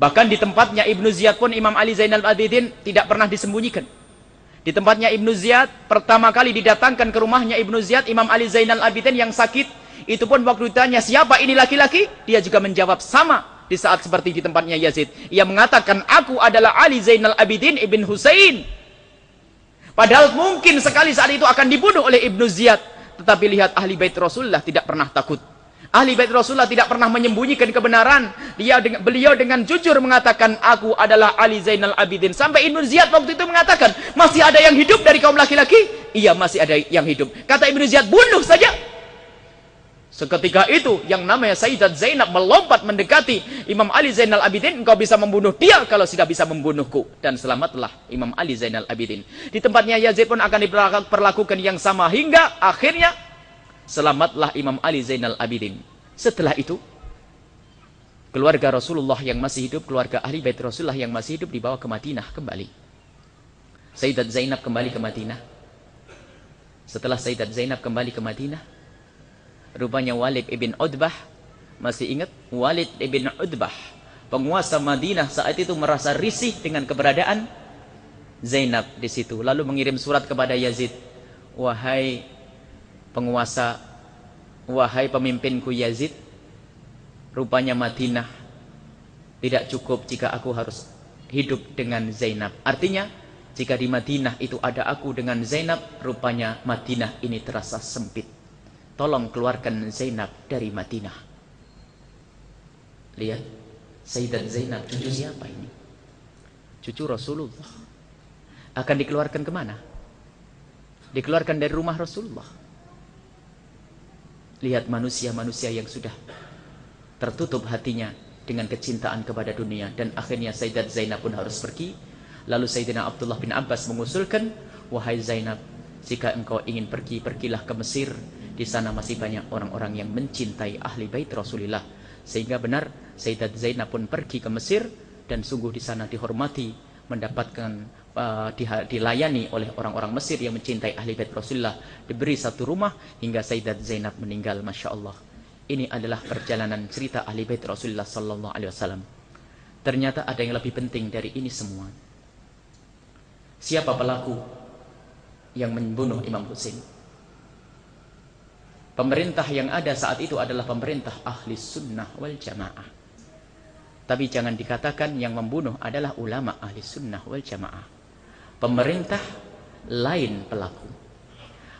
Bahkan di tempatnya Ibnu Ziyad pun Imam Ali Zainal Abidin tidak pernah disembunyikan. Di tempatnya Ibnu Ziyad, pertama kali didatangkan ke rumahnya Ibnu Ziyad, Imam Ali Zainal Abidin yang sakit. Itu pun waktu ditanya, siapa ini laki-laki? Dia juga menjawab sama di saat seperti di tempatnya Yazid. Ia mengatakan, aku adalah Ali Zainal Abidin Ibn Husain. Padahal mungkin sekali saat itu akan dibunuh oleh Ibnu Ziyad. Tetapi lihat, ahli bait Rasulullah tidak pernah takut. Ahli bait Rasulullah tidak pernah menyembunyikan kebenaran. Beliau dengan jujur mengatakan, aku adalah Ali Zainal Abidin. Sampai Ibnu Ziyad waktu itu mengatakan, masih ada yang hidup dari kaum laki-laki? Iya, masih ada yang hidup. Kata Ibnu Ziyad, bunuh saja. Seketika itu yang namanya Sayyidat Zainab melompat mendekati Imam Ali Zainal Abidin, engkau bisa membunuh dia kalau sudah bisa membunuhku. Dan selamatlah Imam Ali Zainal Abidin. Di tempatnya Yazid pun akan diperlakukan yang sama, hingga akhirnya selamatlah Imam Ali Zainal Abidin. Setelah itu keluarga Rasulullah yang masih hidup, keluarga ahli bait Rasulullah yang masih hidup dibawa ke Madinah kembali. Sayyidat Zainab kembali ke Madinah. Setelah Sayyidat Zainab kembali ke Madinah, rupanya Walid ibn Utbah, masih ingat Walid ibn Utbah, penguasa Madinah saat itu merasa risih dengan keberadaan Zainab di situ, lalu mengirim surat kepada Yazid, wahai penguasa, wahai pemimpinku Yazid, rupanya Madinah tidak cukup jika aku harus hidup dengan Zainab. Artinya, jika di Madinah itu ada aku dengan Zainab, rupanya Madinah ini terasa sempit. Tolong keluarkan Zainab dari Madinah. Lihat, Sayyidat Zainab, cucu siapa ini? Cucu Rasulullah. Akan dikeluarkan kemana? Dikeluarkan dari rumah Rasulullah. Lihat manusia-manusia yang sudah tertutup hatinya dengan kecintaan kepada dunia. Dan akhirnya Sayyidat Zainab pun harus pergi. Lalu Sayyidina Abdullah bin Abbas mengusulkan, wahai Zainab, jika engkau ingin pergi, pergilah ke Mesir. Di sana masih banyak orang-orang yang mencintai ahli bait Rasulullah. Sehingga benar Sayyidat Zainab pun pergi ke Mesir, dan sungguh di sana dihormati, mendapatkan dilayani oleh orang-orang Mesir yang mencintai ahli bait Rasulullah. Diberi satu rumah hingga Sayyidat Zainab meninggal. Masya Allah. Ini adalah perjalanan cerita ahli bait Rasulullah Sallallahu Alaihi Wasallam. Ternyata ada yang lebih penting dari ini semua. Siapa pelaku yang membunuh Imam Husain? Pemerintah yang ada saat itu adalah pemerintah ahli sunnah wal jamaah. Tapi jangan dikatakan yang membunuh adalah ulama ahli sunnah wal jamaah. Pemerintah lain pelaku.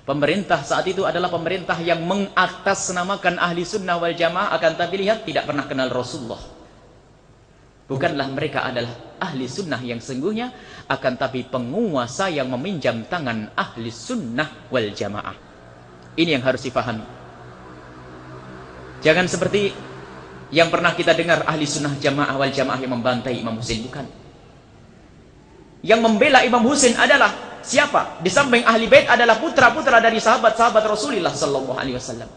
Pemerintah saat itu adalah pemerintah yang mengatasnamakan ahli sunnah wal jamaah, akan tapi lihat tidak pernah kenal Rasulullah. Bukanlah mereka adalah ahli sunnah yang sesungguhnya, akan tapi penguasa yang meminjam tangan ahli sunnah wal jamaah. Ini yang harus dipahami. Jangan seperti yang pernah kita dengar ahli sunnah jamaah wal jamaah yang membantai Imam Husain. Bukan. Yang membela Imam Husain adalah siapa? Di samping ahli bait adalah putra-putra dari sahabat-sahabat Rasulullah Sallallahu Alaihi Wasallam.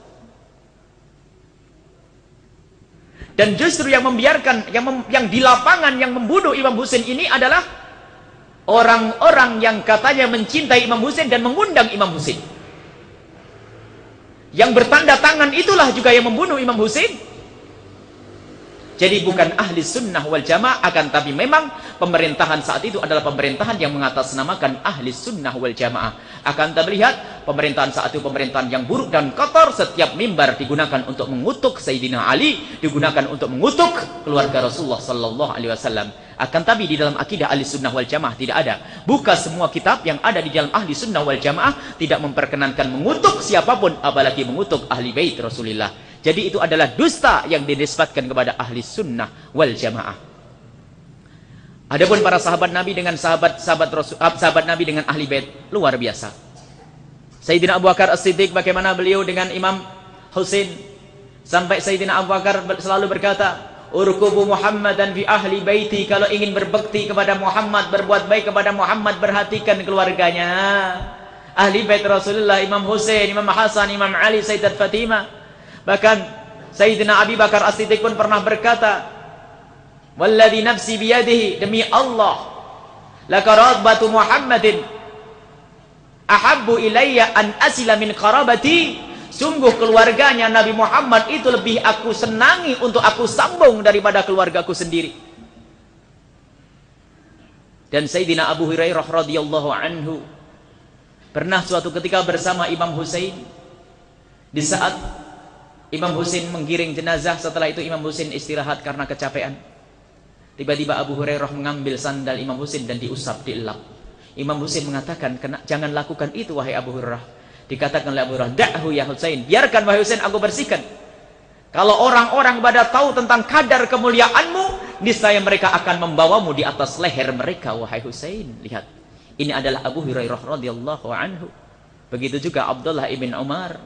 Dan justru yang membiarkan, yang di lapangan yang membunuh Imam Husain ini adalah orang-orang yang katanya mencintai Imam Husain dan mengundang Imam Husain. Yang bertanda tangan itulah juga yang membunuh Imam Husain. Jadi bukan ahli sunnah wal jamaah, akan tapi memang pemerintahan saat itu adalah pemerintahan yang mengatasnamakan ahli sunnah wal jamaah. Akan tapi lihat, pemerintahan saat itu pemerintahan yang buruk dan kotor. Setiap mimbar digunakan untuk mengutuk Sayyidina Ali, digunakan untuk mengutuk keluarga Rasulullah Sallallahu Alaihi Wasallam. Akan tapi di dalam akidah ahli sunnah wal jamaah tidak ada. Buka semua kitab yang ada di dalam ahli sunnah wal jamaah tidak memperkenankan mengutuk siapapun, apalagi mengutuk ahli bait Rasulullah. Jadi itu adalah dusta yang dinisbatkan kepada ahli sunnah wal jamaah. Adapun para sahabat Nabi dengan sahabat Nabi dengan ahli bait luar biasa. Sayyidina Abu Bakar As-Siddiq, bagaimana beliau dengan Imam Husain. Sampai Sayyidina Abu Bakar selalu berkata, urkubu Muhammadan fi ahli baiti. Kalau ingin berbakti kepada Muhammad, berbuat baik kepada Muhammad, perhatikan keluarganya. Ahli bait Rasulullah, Imam Husain, Imam Hasan, Imam Ali, Sayyidat Fatimah. Bahkan Sayyidina Abi Bakar As-Siddiq pun pernah berkata, walladzi nafsi biyadihi, demi Allah, lakaratbatu Muhammadin ahabbu ilayya an asila min qarabati. Sungguh keluarganya Nabi Muhammad itu lebih aku senangi untuk aku sambung daripada keluargaku sendiri. Dan Sayyidina Abu Hurairah radhiyallahu anhu pernah suatu ketika bersama Imam Husain. Di saat Imam Husain menggiring jenazah, setelah itu Imam Husain istirahat karena kecapean. Tiba-tiba Abu Hurairah mengambil sandal Imam Husain dan diusap, dielap. Imam Husain mengatakan, jangan lakukan itu wahai Abu Hurairah. Dikatakan oleh Abu Hurairah, da'hu ya Husain, biarkan wahai Husain, aku bersihkan. Kalau orang-orang pada tahu tentang kadar kemuliaanmu, niscaya mereka akan membawamu di atas leher mereka wahai Husain. Lihat, ini adalah Abu Hurairah radhiyallahu anhu. Begitu juga Abdullah ibn Umar.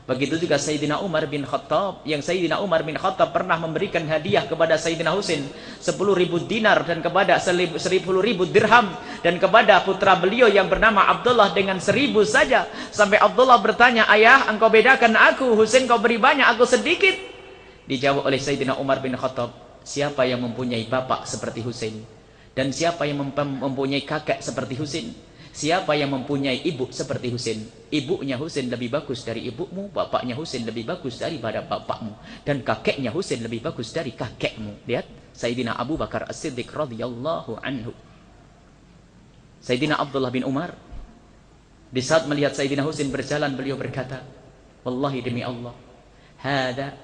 Begitu juga Sayyidina Umar bin Khattab, yang Sayyidina Umar bin Khattab pernah memberikan hadiah kepada Sayyidina Husain 10.000 dinar dan kepada 10.000 dirham, dan kepada putra beliau yang bernama Abdullah dengan 1.000 saja. Sampai Abdullah bertanya, ayah, engkau bedakan aku, Husain kau beri banyak, aku sedikit. Dijawab oleh Sayyidina Umar bin Khattab, siapa yang mempunyai bapak seperti Husain, dan siapa yang mempunyai kakek seperti Husain? Siapa yang mempunyai ibu seperti Husain? Ibunya Husain lebih bagus dari ibumu, bapaknya Husain lebih bagus daripada bapakmu, dan kakeknya Husain lebih bagus dari kakekmu. Lihat, Sayyidina Abu Bakar As-Siddiq radhiyallahu anhu. Sayyidina Abdullah bin Umar, di saat melihat Sayyidina Husain berjalan, beliau berkata, wallahi demi Allah, hada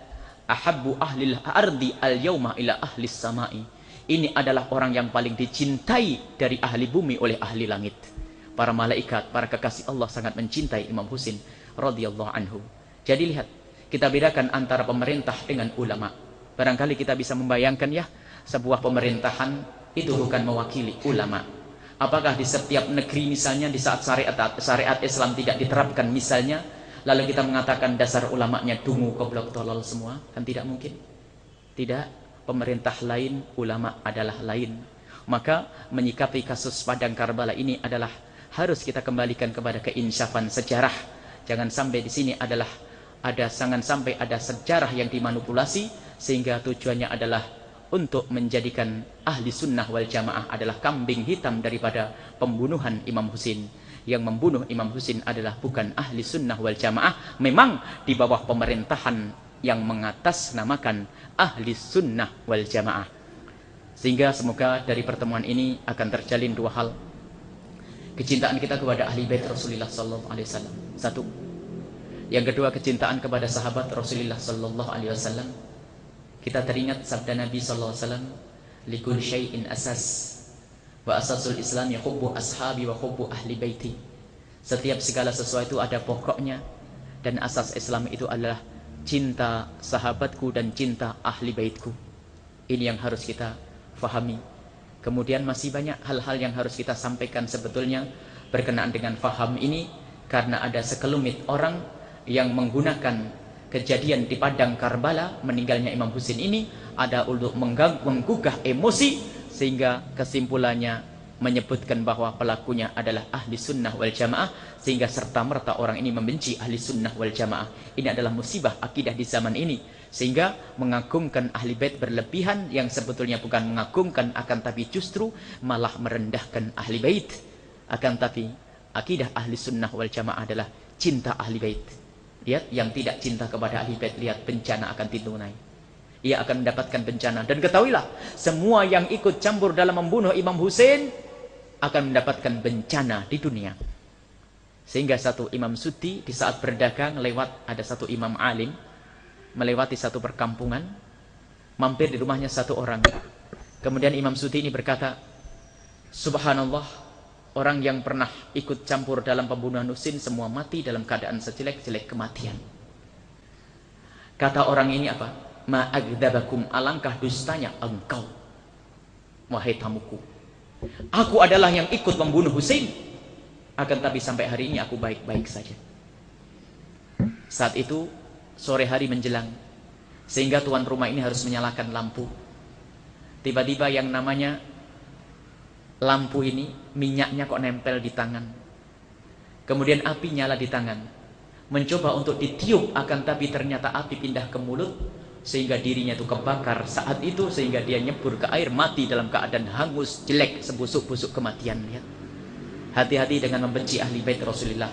ahabbu ahlil ardi al-yawma ila ahli samai. Ini adalah orang yang paling dicintai dari ahli bumi oleh ahli langit. Para malaikat, para kekasih Allah sangat mencintai Imam Husain radhiyallahu anhu. Jadi lihat, kita bedakan antara pemerintah dengan ulama. Barangkali kita bisa membayangkan ya, sebuah pemerintahan itu bukan mewakili ulama. Apakah di setiap negeri misalnya di saat syariat Islam tidak diterapkan misalnya, lalu kita mengatakan dasar ulamanya dungu, goblok, tolol semua? Kan tidak mungkin. Tidak, pemerintah lain, ulama adalah lain. Maka menyikapi kasus Padang Karbala ini adalah harus kita kembalikan kepada keinsafan sejarah. Jangan sampai di sini jangan sampai ada sejarah yang dimanipulasi sehingga tujuannya adalah untuk menjadikan ahli sunnah wal jamaah adalah kambing hitam daripada pembunuhan Imam Husain. Yang membunuh Imam Husain adalah bukan ahli sunnah wal jamaah, memang di bawah pemerintahan yang mengatasnamakan ahli sunnah wal jamaah. Sehingga semoga dari pertemuan ini akan terjalin dua hal. Kecintaan kita kepada ahli bait Rasulullah sallallahu alaihi wasallam. Satu. Yang kedua, kecintaan kepada sahabat Rasulullah sallallahu alaihi wasallam. Kita teringat sabda Nabi sallallahu alaihi wasallam, "Likulli syai'in asas, wa asasul Islami hubbu ashabi wa hubbu ahli baiti." Setiap segala sesuatu ada pokoknya, dan asas Islam itu adalah cinta sahabatku dan cinta ahli baitku. Ini yang harus kita fahami. Kemudian masih banyak hal-hal yang harus kita sampaikan sebetulnya berkenaan dengan faham ini, karena ada sekelumit orang yang menggunakan kejadian di Padang Karbala, meninggalnya Imam Husain ini, ada untuk menggugah emosi, sehingga kesimpulannya menyebutkan bahwa pelakunya adalah ahli sunnah wal jamaah, sehingga serta-merta orang ini membenci ahli sunnah wal jamaah. Ini adalah musibah akidah di zaman ini, sehingga mengagungkan ahli bait berlebihan yang sebetulnya bukan mengagungkan, akan tapi justru malah merendahkan ahli bait. Akan tapi akidah ahli sunnah wal jamaah adalah cinta ahli bait. Lihat, yang tidak cinta kepada ahli bait, lihat bencana akan ditunai. Ia akan mendapatkan bencana. Dan ketahuilah, semua yang ikut campur dalam membunuh Imam Husain akan mendapatkan bencana di dunia. Sehingga satu Imam Suti di saat berdagang lewat, ada satu imam alim melewati satu perkampungan, mampir di rumahnya satu orang. Kemudian Imam Suti ini berkata, subhanallah, orang yang pernah ikut campur dalam pembunuhan Husain semua mati dalam keadaan sejelek-jelek kematian. Kata orang ini apa? Ma'agdabakum, alangkah dustanya engkau, wahai tamuku. Aku adalah yang ikut membunuh Husain, akan tapi sampai hari ini aku baik-baik saja. Saat itu sore hari menjelang, sehingga tuan rumah ini harus menyalakan lampu. Tiba-tiba yang namanya lampu ini, minyaknya kok nempel di tangan. Kemudian api nyala di tangan. Mencoba untuk ditiup, akan tapi ternyata api pindah ke mulut, sehingga dirinya itu kebakar saat itu, sehingga dia nyebur ke air, mati dalam keadaan hangus, jelek, sebusuk-busuk kematian. Lihat. Hati-hati dengan membenci ahli bait Rasulullah,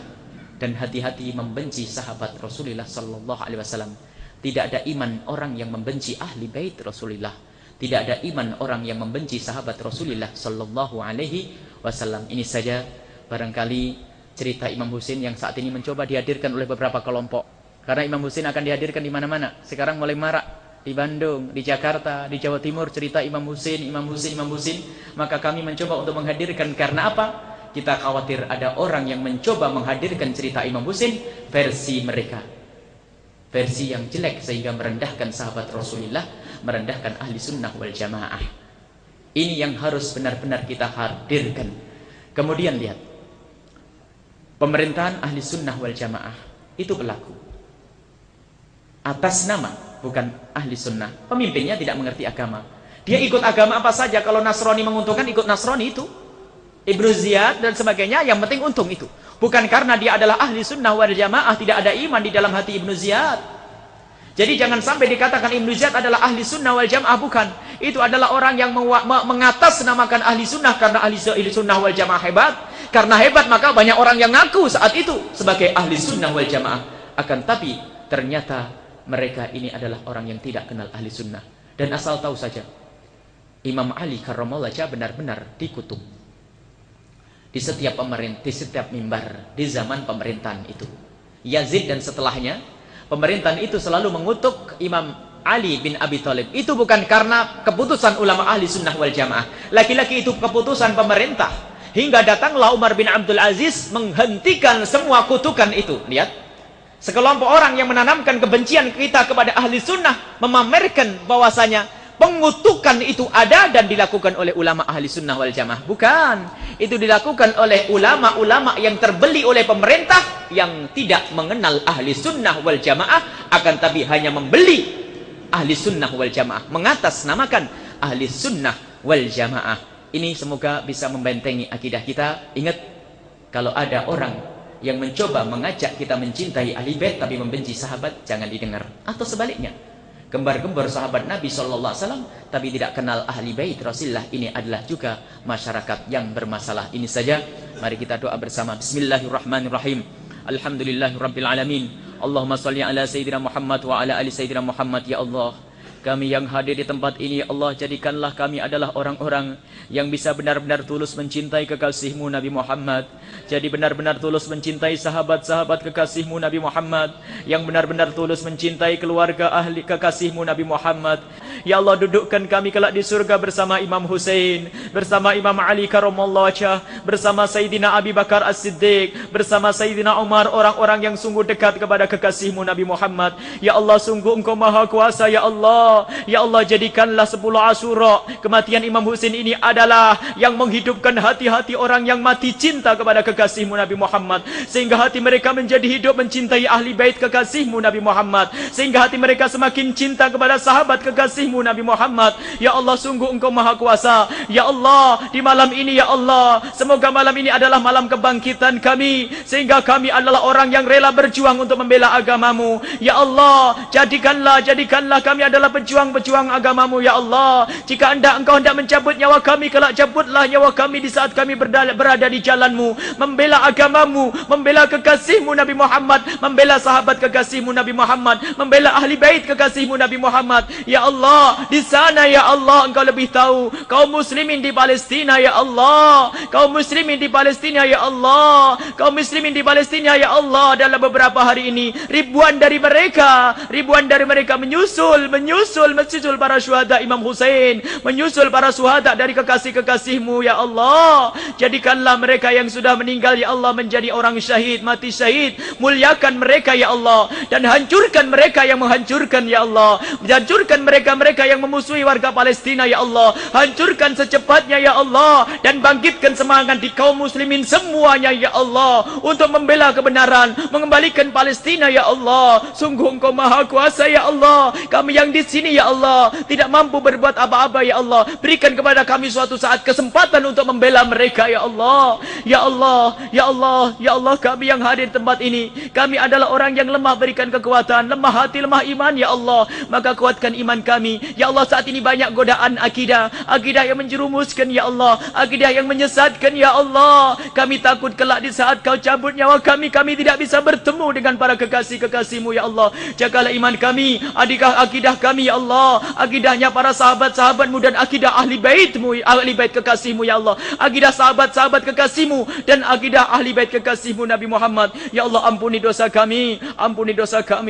dan hati-hati membenci sahabat Rasulullah sallallahu alaihi wasallam. Tidak ada iman orang yang membenci ahli bait Rasulullah. Tidak ada iman orang yang membenci sahabat Rasulullah sallallahu alaihi wasallam. Ini saja barangkali cerita Imam Husain yang saat ini mencoba dihadirkan oleh beberapa kelompok. Karena Imam Husain akan dihadirkan di mana-mana. Sekarang mulai marak di Bandung, di Jakarta, di Jawa Timur cerita Imam Husain, Imam Husain, Imam Husain. Maka kami mencoba untuk menghadirkan, karena apa? Kita khawatir ada orang yang mencoba menghadirkan cerita Imam Husain versi mereka, versi yang jelek, sehingga merendahkan sahabat Rasulullah, merendahkan ahli sunnah wal jamaah. Ini yang harus benar-benar kita hadirkan. Kemudian lihat, pemerintahan ahli sunnah wal jamaah itu berlaku atas nama bukan ahli sunnah. Pemimpinnya tidak mengerti agama, dia ikut agama apa saja. Kalau Nasrani menguntungkan, ikut Nasrani itu, Ibnu Ziyad dan sebagainya, yang penting untung itu. Bukan karena dia adalah ahli sunnah wal jamaah, tidak ada iman di dalam hati Ibnu Ziyad. Jadi jangan sampai dikatakan Ibnu Ziyad adalah ahli sunnah wal jamaah. Bukan, itu adalah orang yang mengatasnamakan ahli sunnah, karena ahli sunnah wal jamaah hebat. Karena hebat maka banyak orang yang ngaku saat itu sebagai ahli sunnah wal jamaah. Akan tapi ternyata mereka ini adalah orang yang tidak kenal ahli sunnah. Dan asal tahu saja, Imam Ali karramallahu wajhah benar-benar dikutuk di setiap pemerintah, di setiap mimbar di zaman pemerintahan itu. Yazid dan setelahnya, pemerintahan itu selalu mengutuk Imam Ali bin Abi Thalib. Itu bukan karena keputusan ulama ahli sunnah wal jamaah, laki-laki itu keputusan pemerintah. Hingga datanglah Umar bin Abdul Aziz menghentikan semua kutukan itu. Lihat, sekelompok orang yang menanamkan kebencian kita kepada ahli sunnah, memamerkan bahwasanya pengutukan itu ada dan dilakukan oleh ulama ahli sunnah wal jamaah. Bukan, itu dilakukan oleh ulama-ulama yang terbeli oleh pemerintah, yang tidak mengenal ahli sunnah wal jamaah, akan tapi hanya membeli ahli sunnah wal jamaah, mengatasnamakan ahli sunnah wal jamaah. Ini semoga bisa membentengi akidah kita. Ingat, kalau ada orang yang mencoba mengajak kita mencintai ahli bait tapi membenci sahabat, jangan didengar. Atau sebaliknya, gembar-gembar sahabat Nabi SAW tapi tidak kenal ahli bait Rasulullah, ini adalah juga masyarakat yang bermasalah. Ini saja, mari kita doa bersama. Bismillahirrahmanirrahim. Alhamdulillahirabbil alamin. Allahumma shalli ala sayyidina Muhammad wa ala ali sayyidina Muhammad. Ya Allah, kami yang hadir di tempat ini, Allah, jadikanlah kami adalah orang-orang yang bisa benar-benar tulus mencintai kekasih-Mu Nabi Muhammad. Jadi benar-benar tulus mencintai sahabat-sahabat kekasih-Mu Nabi Muhammad, yang benar-benar tulus mencintai keluarga ahli kekasih-Mu Nabi Muhammad. Ya Allah, dudukkan kami kelak di surga bersama Imam Husain, bersama Imam Ali karramallahu wajhah, bersama Sayyidina Abi Bakar As-Siddiq, bersama Sayyidina Umar, orang-orang yang sungguh dekat kepada kekasih-Mu Nabi Muhammad. Ya Allah, sungguh Engkau Maha Kuasa. Ya Allah, ya Allah, jadikanlah 10 Asyura, kematian Imam Husain ini adalah yang menghidupkan hati-hati orang yang mati cinta kepada kekasih-Mu Nabi Muhammad, sehingga hati mereka menjadi hidup mencintai ahli bait kekasih-Mu Nabi Muhammad, sehingga hati mereka semakin cinta kepada sahabat kekasih-Mu Nabi Muhammad. Ya Allah, sungguh Engkau Maha Kuasa. Ya Allah, di malam ini, ya Allah, semoga malam ini adalah malam kebangkitan kami, sehingga kami adalah orang yang rela berjuang untuk membela agama-Mu. Ya Allah, jadikanlah kami adalah pejuang-pejuang agama-Mu. Ya Allah, jika Engkau hendak mencabut nyawa kami, kelak cabutlah nyawa kami di saat kami berada di jalan-Mu, membela agama-Mu, membela kekasih-Mu Nabi Muhammad, membela sahabat kekasih-Mu Nabi Muhammad, membela ahli bait kekasih-Mu Nabi Muhammad. Ya Allah, di sana, ya Allah, Engkau lebih tahu. Kaum muslimin di Palestina, ya Allah, kaum muslimin di Palestina, ya Allah, kaum muslimin di Palestina, ya Allah, dalam beberapa hari ini ribuan dari mereka menyusul para syuhada Imam Husain, menyusul para syuhada dari kekasih-kekasih-Mu. Ya Allah, jadikanlah mereka yang sudah meninggal, ya Allah, menjadi orang syahid, mati syahid. Muliakan mereka, ya Allah, dan hancurkan mereka yang menghancurkan, ya Allah. Hancurkan mereka mereka yang memusuhi warga Palestina ya Allah. Hancurkan secepatnya ya Allah, dan bangkitkan semangat di kaum muslimin semuanya ya Allah untuk membela kebenaran, mengembalikan Palestina ya Allah. Sungguh Engkau Maha Kuasa ya Allah. Kami yang di sini ya Allah tidak mampu berbuat apa-apa ya Allah. Berikan kepada kami suatu saat kesempatan untuk membela mereka ya Allah. Ya Allah, ya Allah, ya Allah, kami yang hadir di tempat ini, kami adalah orang yang lemah, berikan kekuatan, lemah hati, lemah iman ya Allah. Maka kuatkan iman kami ya Allah. Saat ini banyak godaan akidah, akidah yang menjerumuskan ya Allah, akidah yang menyesatkan ya Allah. Kami takut kelak di saat Kau cabut nyawa kami, kami tidak bisa bertemu dengan para kekasih-kekasih-Mu ya Allah. Jagalah iman kami, akidah kami ya Allah, akidahnya para sahabat-sahabat-Mu dan akidah ahli bait-Mu, ahli bait kekasih-Mu ya Allah, akidah sahabat-sahabat kekasih-Mu dan akidah ahli bait kekasih-Mu Nabi Muhammad ya Allah. Ampuni dosa kami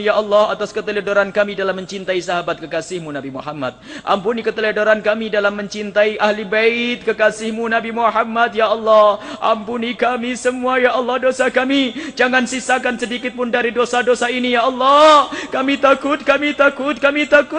ya Allah atas keteledoran kami dalam mencintai sahabat kekasih-Mu Nabi Muhammad. Ampuni keteledoran kami dalam mencintai ahli bait kekasih-Mu Nabi Muhammad ya Allah. Ampuni kami semua ya Allah dosa kami, jangan sisakan sedikit pun dari dosa-dosa ini ya Allah. Kami takut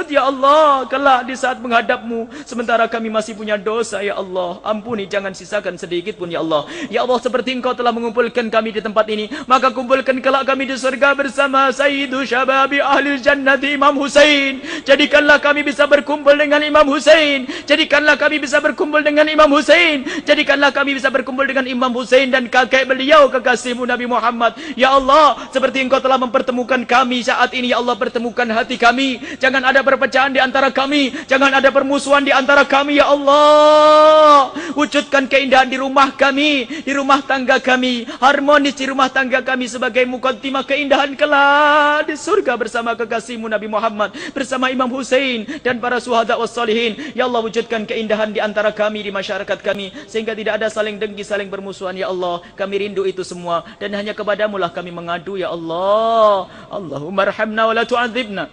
ya Allah kelak di saat menghadap-Mu sementara kami masih punya dosa ya Allah. Ampuni, jangan sisakan sedikit pun ya Allah. Ya Allah, seperti Engkau telah mengumpulkan kami di tempat ini, maka kumpulkan kelak kami di surga bersama Sayyidu Syababi Ahlil Jannati Imam Husain. Jadikanlah kami bisa berkumpul dengan Imam Husain. Jadikanlah kami bisa berkumpul dengan Imam Husain. Jadikanlah kami bisa berkumpul dengan Imam Husain dan kakek beliau kekasih-Mu Nabi Muhammad. Ya Allah, seperti Engkau telah mempertemukan kami saat ini ya Allah, pertemukan hati kami. Jangan ada perpecahan di antara kami, jangan ada permusuhan di antara kami ya Allah. Wujudkan keindahan di rumah kami, di rumah tangga kami, harmonis di rumah tangga kami sebagai muqaddimah keindahan kelak di surga bersama kekasih-Mu Nabi Muhammad, bersama Imam Husain dan para syuhada wassalihin. Ya Allah, wujudkan keindahan di antara kami, di masyarakat kami, sehingga tidak ada saling dengki, saling bermusuhan ya Allah. Kami rindu itu semua dan hanya kepadamu lah kami mengadu ya Allah. Allahumma arhamna wa la tu'adzibna,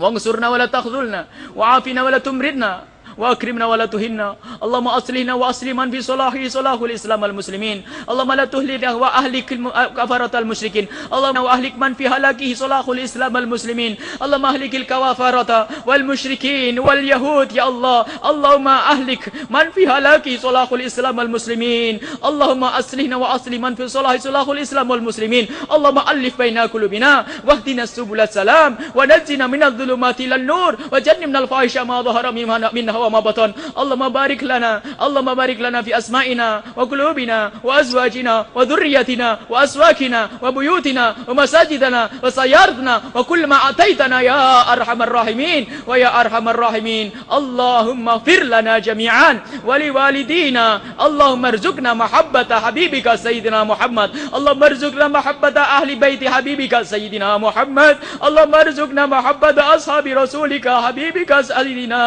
wansurna wa la takhzulna, wa'afina wa la tumridna, وأكرمنا ولا تهنا. اللهم أصلحنا وأصلح من في صلاحه صلاح الإسلام والمسلمين. اللهم لا تهلكنا وأهلك كفرة المشركين. اللهم وأهلك من في هلاكه صلاح الإسلام والمسلمين. اللهم أهلك الكفرة والمشركين واليهود يا الله. اللهم أهلك من في هلاكه صلاح الإسلام والمسلمين. اللهم أصلحنا وأصلح من في صلاح الإسلام والمسلمين. اللهم ألف بين قلوبنا واهدنا سبل السلام ونجنا من الظلمات إلى النور وجنبنا الفاحش ما ظهر منها وما بطن. اللهم بارك لنا في أسمائنا وقلوبنا وأزواجنا وذريتنا وأسواقنا وبيوتنا ومساجدنا وسيارتنا وكل ما أتيتنا يا أرحم الراحمين ويا أرحم الراحمين. اللهم اغفر لنا جميعا ولوالدينا. اللهم ارزقنا محبة حبيبك سيدنا محمد. اللهم ارزقنا محبة أهل بيت حبيبك سيدنا محمد. اللهم ارزقنا محبة أصحاب رسولك حبيبك سيدنا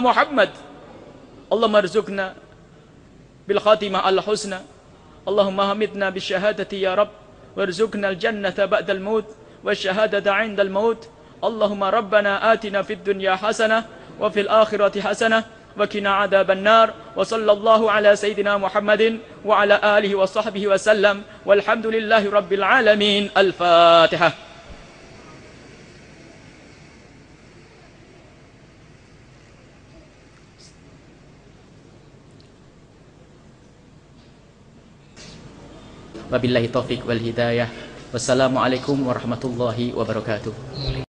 محمد. اللهم ارزقنا بالخاتمة الحسنى. اللهم همتنا بالشهادة يا رب، وارزقنا الجنة بعد الموت والشهادة عند الموت. اللهم ربنا آتنا في الدنيا حسنة وفي الآخرة حسنة وقنا عذاب النار. وصلى الله على سيدنا محمد وعلى آله وصحبه وسلم والحمد لله رب العالمين. الفاتحة. Wabillahi taufiq wal hidayah. Wassalamualaikum warahmatullahi wabarakatuh.